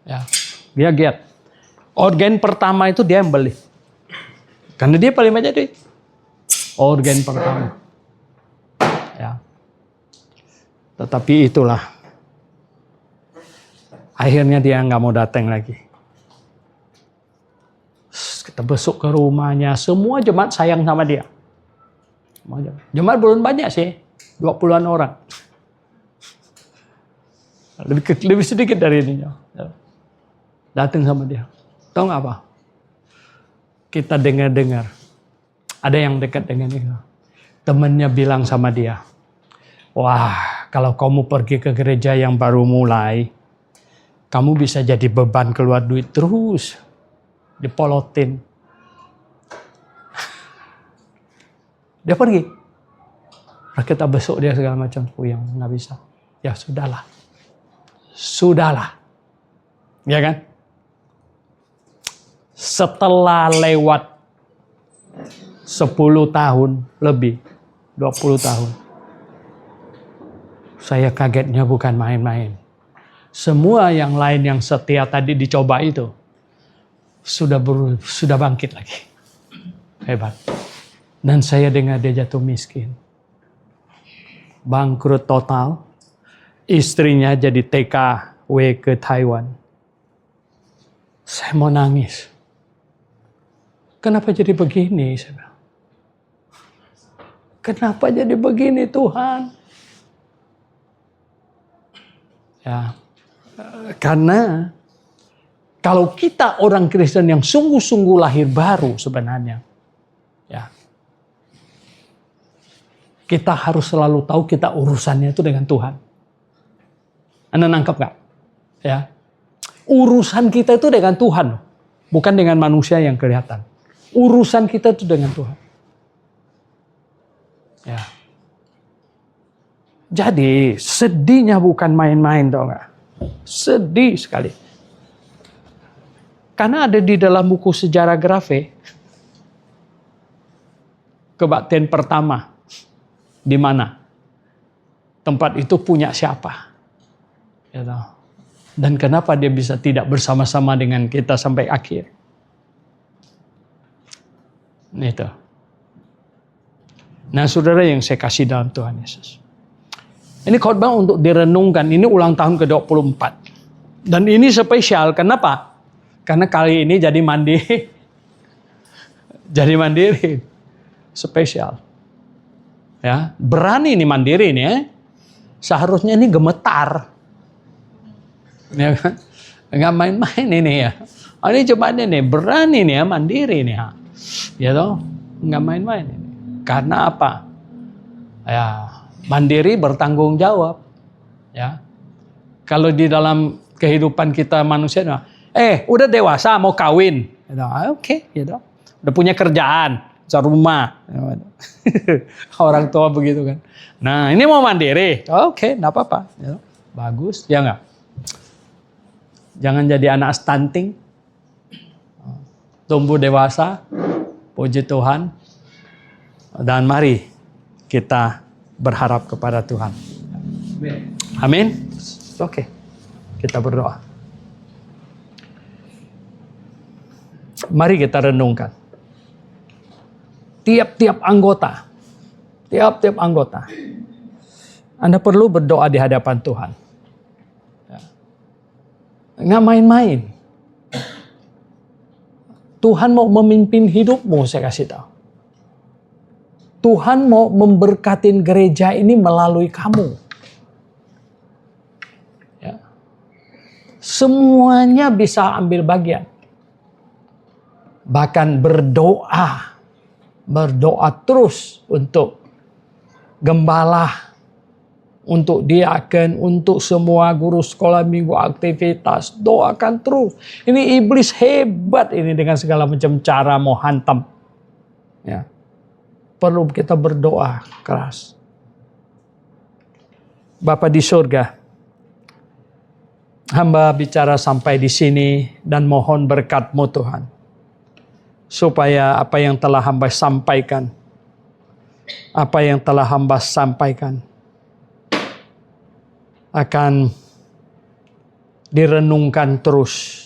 Ya. Dia giat. Organ pertama itu dia yang beli. Karena dia paling banyak duit. Organ pertama. Ya. Tetapi itulah. Akhirnya dia nggak mau datang lagi. Kita besok ke rumahnya. Semua jemaat sayang sama dia. Jemaat belum banyak sih. 20-an orang. Lebih sedikit dari ini. Datang sama dia. Tahu nggak apa? Kita dengar-dengar. Ada yang dekat dengan dia. Temannya bilang sama dia. Wah, kalau kamu pergi ke gereja yang baru mulai, kamu bisa jadi beban keluar duit terus. Dipolotin. Dia pergi. Nah, kita besok dia segala macam. Yang nggak bisa. Ya sudahlah. Ya kan? Setelah lewat 10 tahun lebih, 20 tahun. Saya kagetnya bukan main-main. Semua yang lain yang setia tadi dicoba itu sudah bangkit lagi. Hebat. Dan saya dengar dia jatuh miskin. Bangkrut total. Istrinya jadi TKW ke Taiwan. Saya mau nangis. Kenapa jadi begini? Saya bilang. Kenapa jadi begini Tuhan? Ya, karena kalau kita orang Kristen yang sungguh-sungguh lahir baru sebenarnya, ya, kita harus selalu tahu kita urusannya itu dengan Tuhan. Anda nangkep nggak? Ya, urusan kita itu dengan Tuhan, bukan dengan manusia yang kelihatan. Urusan kita itu dengan Tuhan. Ya. Jadi sedihnya bukan main-main, tau nggak? Sedih sekali. Karena ada di dalam buku sejarah Grafe, kebaktian pertama, di mana tempat itu punya siapa? Ya, dan kenapa dia bisa tidak bersama-sama dengan kita sampai akhir? Itu. Nah, saudara yang saya kasih dalam Tuhan Yesus. Ini khotbah untuk direnungkan. Ini ulang tahun ke-24. Dan ini spesial. Kenapa? Karena kali ini jadi mandiri. Jadi mandiri. Spesial. Ya, berani nih mandiri nih ya. Seharusnya ini gemetar. Ya kan? Nggak main-main ini ya. Ini coba ini berani nih ya, mandiri nih ya. Ya toh, nggak main-main ini. Karena apa? Ya, mandiri bertanggung jawab. Ya. Kalau di dalam kehidupan kita manusia, udah dewasa mau kawin. Oke, gitu. Udah punya kerjaan, rumah. Orang tua begitu kan. Nah, ini mau mandiri. Oke, enggak apa-apa. Ya, bagus, ya enggak? Jangan jadi anak stunting. Tumbuh dewasa. Puji Tuhan. Dan mari kita berharap kepada Tuhan. Amin. Oke. Kita berdoa. Mari kita renungkan. Tiap-tiap anggota. Anda perlu berdoa di hadapan Tuhan. Nggak main-main. Tuhan mau memimpin hidupmu, saya kasih tahu. Tuhan mau memberkatin gereja ini melalui kamu. Ya. Semuanya bisa ambil bagian. Bahkan berdoa terus untuk gembala, untuk diaken, untuk semua guru sekolah minggu aktivitas. Doakan terus. Ini iblis hebat ini dengan segala macam cara mau hantam. Ya. Perlu kita berdoa keras. Bapa di surga, hamba bicara sampai di sini dan mohon berkat-Mu Tuhan. Supaya apa yang telah hamba sampaikan, akan direnungkan terus.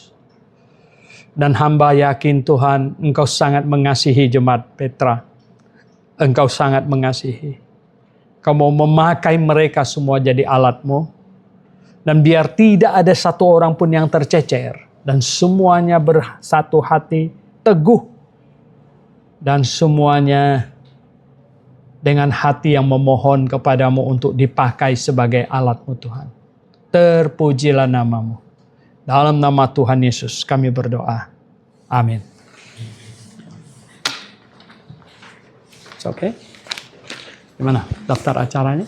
Dan hamba yakin Tuhan, Engkau sangat mengasihi jemaat Petra. Engkau sangat mengasihi. Kau mau memakai mereka semua jadi alat-Mu. Dan biar tidak ada satu orang pun yang tercecer. Dan semuanya bersatu hati, teguh. Dan semuanya dengan hati yang memohon kepadamu untuk dipakai sebagai alat-Mu Tuhan. Terpujilah nama-Mu. Dalam nama Tuhan Yesus kami berdoa. Amin. Oke. Gimana daftar acaranya?